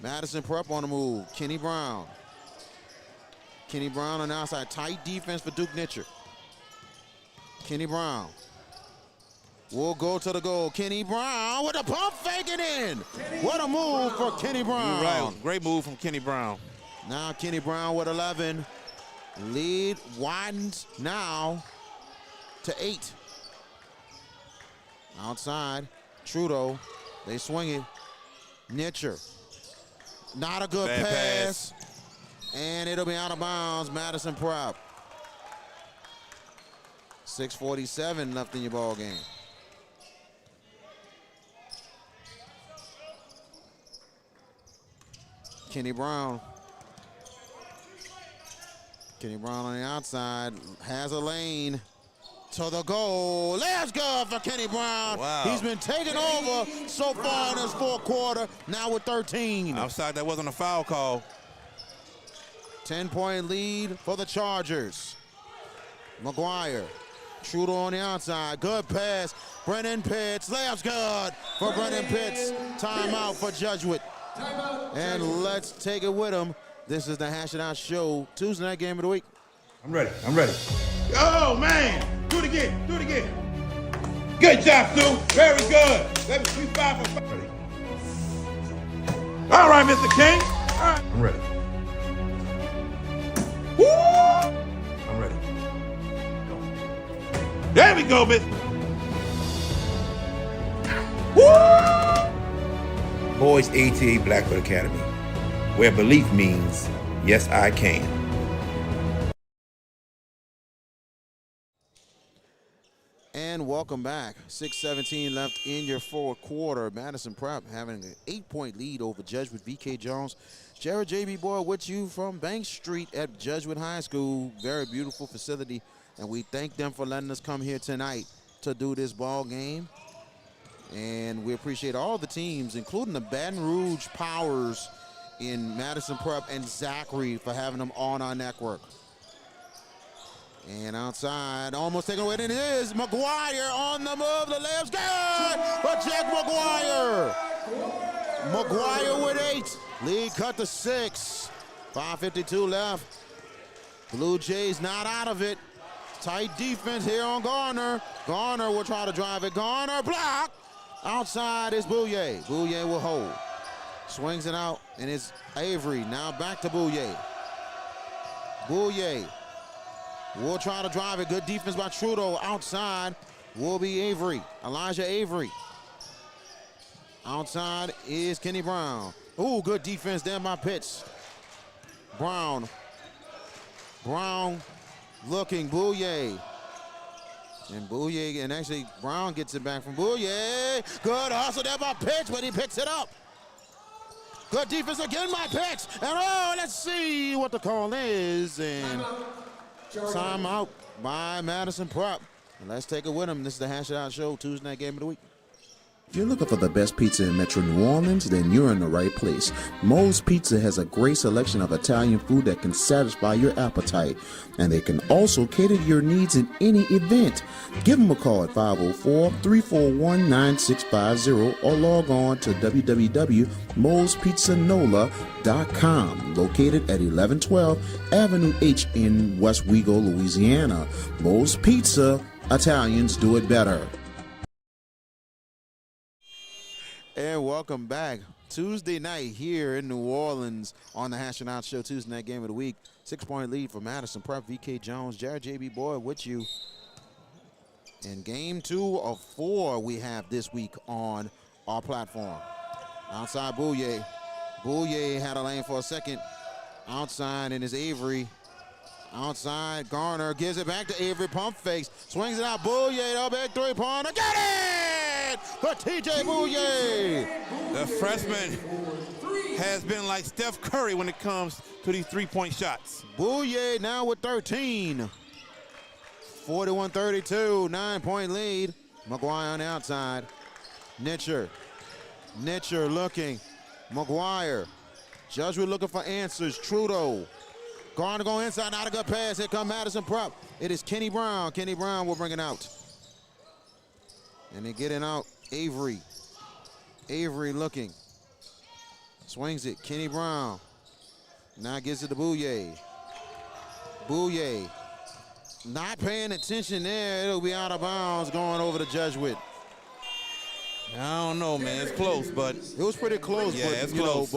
Madison Prep on the move. Kenny Brown. Kenny Brown on the outside. Tight defense for Duke Nitcher. Kenny Brown will go to the goal. Kenny Brown with a pump faking in. What a move for Kenny Brown. You're right. Great move from Kenny Brown. Now Kenny Brown with 11. Lead widens now to 8. Outside, Trudeau. They swing it. Nitcher. Not a good Bad pass. And it'll be out of bounds. Madison Prep. 6:47 left in your ball game. Kenny Brown. Kenny Brown on the outside. Has a lane to the goal. Let's go for Kenny Brown. Wow. He's been taking over so far in this fourth quarter. Now with 13. Outside, that wasn't a foul call. 10-point lead for the Chargers. McGuire. Trudeau on the outside. Good pass. Brennan Pitts. Layup's good for Brennan Pitts. Timeout for Jesuit. And let's take it with him. This is the Hash It Out Show, Tuesday night game of the week. I'm ready. Oh, man. Do it again. Good job, Stu. Very good. Let me 5 for 5. Ready. All right, Mr. King. All right. I'm ready. Woo! I'm ready. There we go, Miss. Woo! Boys ATA Blackfoot Academy, where belief means, yes, I can. And welcome back. 6:17 left in your fourth quarter. Madison Prep having an 8-point lead over Jesuit. VK Jones, Jared JB Boy with you from Bank Street at Jesuit High School. Very beautiful facility, and we thank them for letting us come here tonight to do this ball game. And we appreciate all the teams, including the Baton Rouge Powers in Madison Prep and Zachary, for having them on our network. And outside, almost taken away, and it is McGuire on the move. The layup's good for Jack McGuire. McGuire with 8. Lead cut to 6. 5:52 left. Blue Jays not out of it. Tight defense here on Garner. Garner will try to drive it. Garner block. Outside is Bouye. Bouye will hold. Swings it out, and it's Avery. Now back to Bouye. Bouye will try to drive it. Good defense by Trudeau. Outside will be Avery. Elijah Avery. Outside is Kenny Brown. Ooh, good defense there by Pitts. Brown. Brown looking. Bouye. And Bouye, and actually Brown gets it back from Bouye. Good hustle there by Pitts, but he picks it up. Good defense again by Pitts. And oh, let's see what the call is. And timeout by Madison Prep. And let's take it with him. This is the Hash It Out Show, Tuesday night game of the week. If you're looking for the best pizza in Metro New Orleans, then you're in the right place. Moe's Pizza has a great selection of Italian food that can satisfy your appetite, and they can also cater to your needs in any event. Give them a call at 504-341-9650 or log on to www.moespizzanola.com, located at 1112 Avenue H in West Wego, Louisiana. Moe's Pizza, Italians do it better. And welcome back. Tuesday night here in New Orleans on the Hash It Out Show, Tuesday night game of the week. 6-point lead for Madison Prep. VK Jones, Jared JB Boy with you. In game 2 of 4 we have this week on our platform. Outside Bouye. Bouye had a lane for a second. Outside and is Avery. Outside Garner gives it back to Avery. Pump fakes. Swings it out. Bouye, the big three-pointer. Get it! For TJ Bouye. The freshman has been like Steph Curry when it comes to these three-point shots. Bouye now with 13. 41-32, 9-point lead. McGuire on the outside. Nitcher looking. McGuire. Jesuit looking for answers. Trudeau. Garner going inside, not a good pass. Here come Madison Prep. It is Kenny Brown. Kenny Brown will bring it out. And they get it out. Avery. Avery looking. Swings it. Kenny Brown. Now gives it to Bouye. Bouye. Not paying attention there. It'll be out of bounds going over to Jesuit. I don't know, man. It's close, but it was pretty close. Yeah, but, it's close.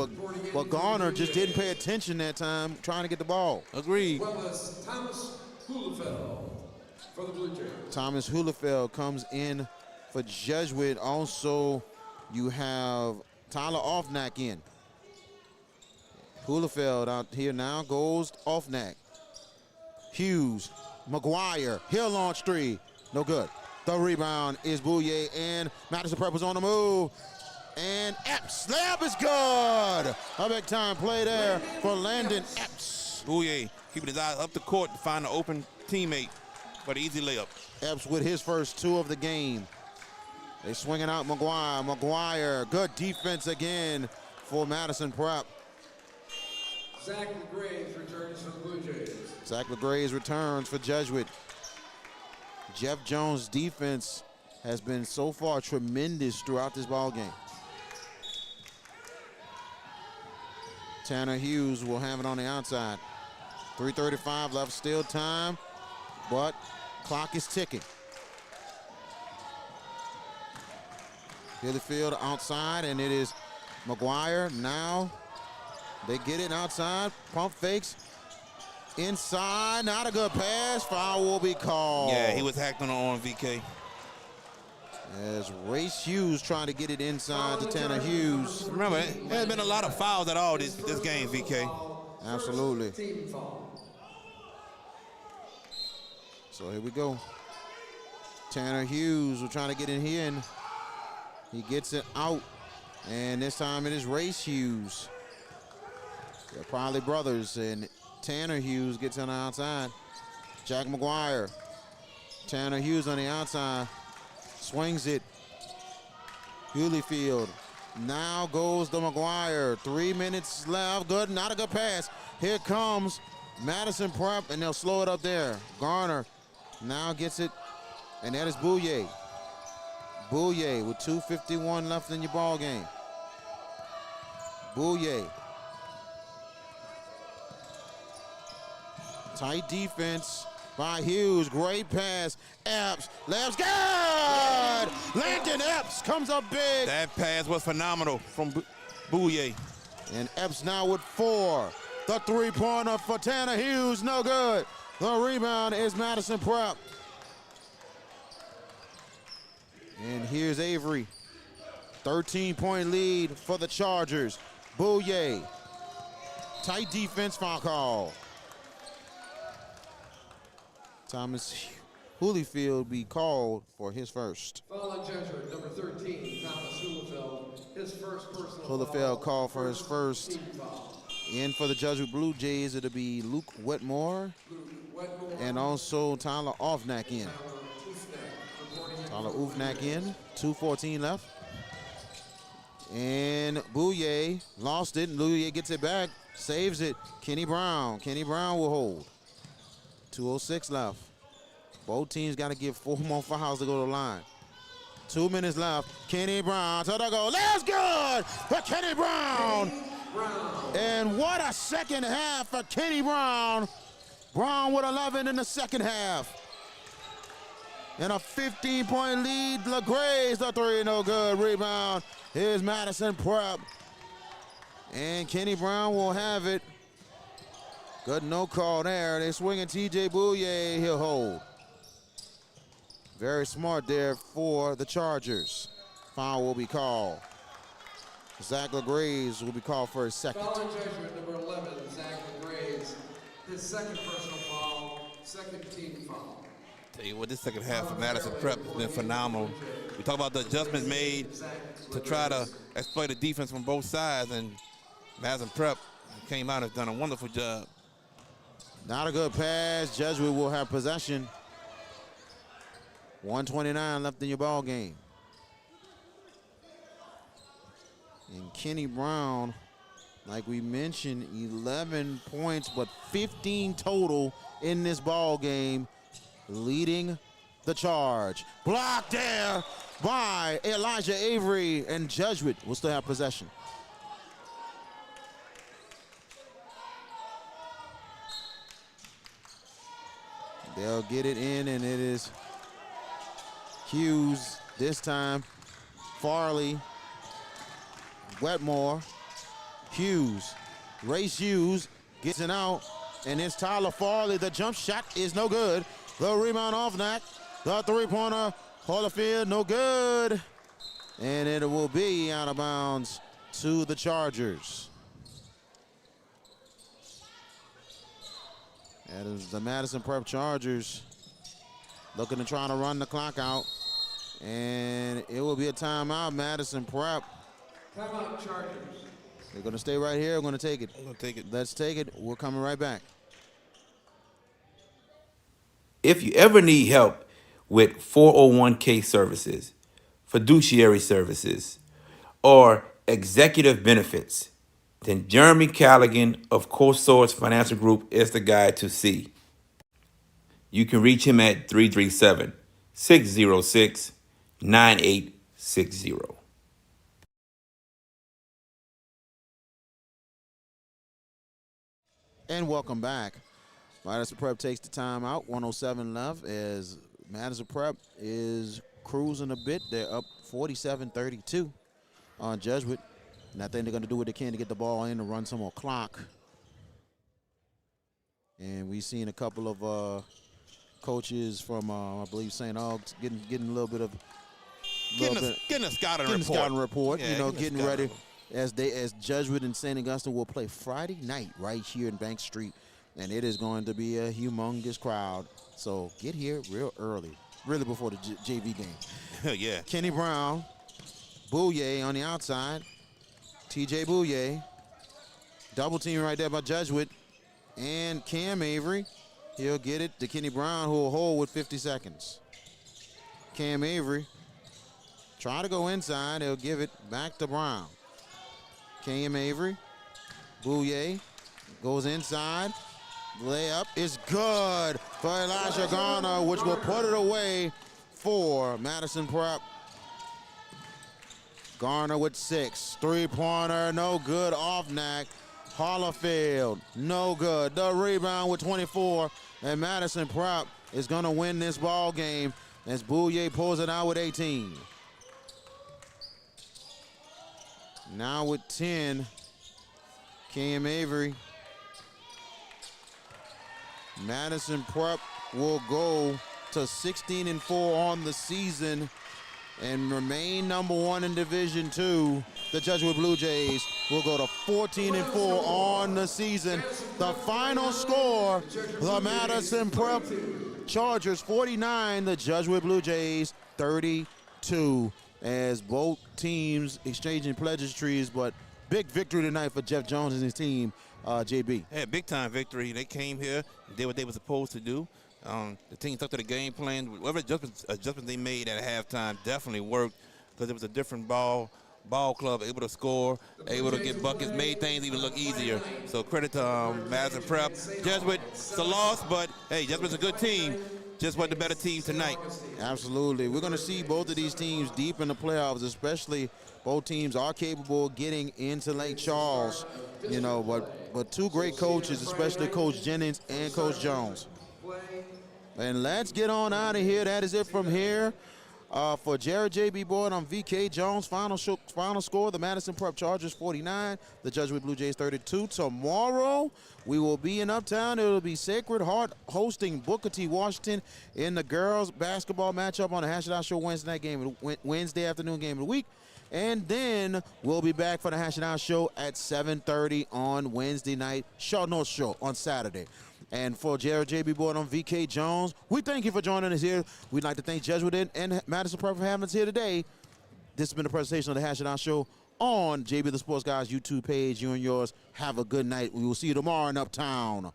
But Garner just didn't pay attention that time, trying to get the ball. Agreed. Thomas Hulefeld for the Blue Jays. Thomas Hulefeld comes in for Jesuit. Also, you have Tyler Offnack in. Hulefeld out here now goes Offnack. Hughes, McGuire, he'll launch three. No good. The rebound is Bouye, and Madison Prep was on the move. And Epps, layup is good. A big time play there for Landon Epps. Bouye keeping his eyes up the court to find an open teammate for the easy layup. Epps with his first 2 of the game. They swinging out McGuire. McGuire, good defense again for Madison Prep. Zach LaGrange returns for the Blue Jays. Zach LaGrange returns for Jesuit. Jeff Jones' defense has been so far tremendous throughout this ball game. Tanner Hughes will have it on the outside. 3:35 left, still time, but clock is ticking. Hillifield outside, and it is McGuire. Now they get it outside, pump fakes. Inside, not a good pass. Foul will be called. Yeah, he was hacked on VK. As Race Hughes trying to get it inside to Tanner Hughes. Remember, there's been a lot of fouls at all this game, VK. Absolutely. Team foul. So here we go. Tanner Hughes will try to get in here, and he gets it out. And this time it is Race Hughes. They're probably brothers, and Tanner Hughes gets on the outside. Jack McGuire. Tanner Hughes on the outside. Swings it. Holyfield. Now goes to McGuire. 3 minutes left. Good, not a good pass. Here comes Madison Prep, and they'll slow it up there. Garner now gets it, and that is Bouye. Bouye with 2:51 left in your ball game. Bouye. Tight defense by Hughes. Great pass. Epps. Left. Good! Landon Epps comes up big. That pass was phenomenal from Bouye. And Epps now with 4. The three-pointer for Tanner Hughes, no good. The rebound is Madison Prep. And here's Avery. 13-point lead for the Chargers. Bouye. Tight defense, foul call. Thomas Holyfield be called for his first. Foul on Jesuit, number 13, Thomas Holyfield. His first personal Holyfield foul. called for his first. Team foul. In for the Jesuit Blue Jays, it'll be Luke Wetmore and also Tyler Ofnack in. Tyler Ofnack in, 2:14 left. And Bouye lost it. Bouye gets it back, saves it. Kenny Brown. Kenny Brown will hold. 2:06 left. Both teams got to give 4 more fouls to go to the line. 2 minutes left. Kenny Brown to the goal. That's good for Kenny Brown. And what a second half for Kenny Brown. Brown with 11 in the second half. And a 15-point lead. LaGraze, the three, no good. Rebound. Here's Madison Prep. And Kenny Brown will have it. Good no call there. They swinging TJ Bouye. He'll hold. Very smart there for the Chargers. Foul will be called. Zach LaGraze will be called for his second. Foul on Jesuit, number 11, Zach LaGraze. His second personal foul, second team foul. Tell you what, this second half of Madison Prep has been phenomenal. We talk about the adjustments made to try to exploit the defense from both sides, and Madison Prep came out and has done a wonderful job. Not a good pass. Jesuit will have possession. 1:29 left in your ball game. And Kenny Brown, like we mentioned, 11 points, but 15 total in this ball game, leading the charge. Blocked there by Elijah Avery, and Jesuit will still have possession. They'll get it in, and it is Hughes this time. Farley, Wetmore, Hughes. Race Hughes gets it out, and it's Tyler Farley. The jump shot is no good. The rebound off Knack. The three-pointer, Holyfield, no good. And it will be out of bounds to the Chargers. That is the Madison Prep Chargers looking to try to run the clock out. And it will be a timeout, Madison Prep. Timeout, Chargers. They're going to stay right here. We're going to take it. I'm going to take it. Let's take it. We're coming right back. If you ever need help with 401k services, fiduciary services, or executive benefits, then Jeremy Callaghan of CoSource Financial Group is the guy to see. You can reach him at 337-606-9860. And welcome back. Madison Prep takes the time out. 107 left as Madison Prep is cruising a bit. They're up 47-32 on Jesuit. And I think they're going to do what they can to get the ball in and run some more clock. And we've seen a couple of coaches from, I believe, St. Aug's getting a little bit of Getting a scouting report. Scouting report. Yeah, you know, getting a getting ready scouting as Jesuit and St. Augustine will play Friday night right here in Bank Street. And it is going to be a humongous crowd. So get here real early. really before the JV game. Yeah. Kenny Brown, Bouye on the outside. TJ Bouye. Double team right there by Jesuit. And Cam Avery. He'll get it to Kenny Brown, who will hold with 50 seconds. Cam Avery try to go inside. He'll give it back to Brown. Cam Avery. Bouye goes inside. Layup is good for Elijah Garner, which will put it away for Madison Prep. Garner with 6. Three-pointer, no good off Knack. Hollifield, no good. The rebound with 24. And Madison Prep is going to win this ball game as Bouye pulls it out with 18. Now with 10, Cam Avery. Madison Prep will go to 16-4 on the season and remain number 1 in Division II. The Jesuit Blue Jays will go to 14-4 on the season. The final score, the Madison Prep Chargers 49, the Jesuit Blue Jays 32, as both teams exchanging pleasantries, but big victory tonight for Jeff Jones and his team, JB. Yeah, big time victory. They came here, did what they were supposed to do. The team stuck to the game plan. Whatever adjustments they made at halftime definitely worked because it was a different ball club, able to score, able to get buckets, made things even look easier. So credit to Madison Prep. Jesuit, it's a loss, but hey, Jesuit's a good team. Just wasn't the better team tonight. Absolutely. We're going to see both of these teams deep in the playoffs, especially both teams are capable of getting into Lake Charles, you know, but two great coaches, especially Coach Jennings and Coach Jones. And let's get on out of here. That is it from here. For Jared J.B. Boyd, I'm VK Jones. Final score, the Madison Prep Chargers 49, the Jesuit Blue Jays 32. Tomorrow, we will be in Uptown. It will be Sacred Heart hosting Booker T. Washington in the girls basketball matchup on the Hash It Out Show Wednesday afternoon game of the week. And then we'll be back for the Hash It Out Show at 7:30 on Wednesday night. North Show on Saturday. And for Jared J.B. Boyd, I'm VK Jones. We thank you for joining us here. We'd like to thank Jesuit and Madison Prep for having us here today. This has been a presentation of the Hash It Out Show on JB the Sports Guys YouTube page. You and yours have a good night. We will see you tomorrow in Uptown.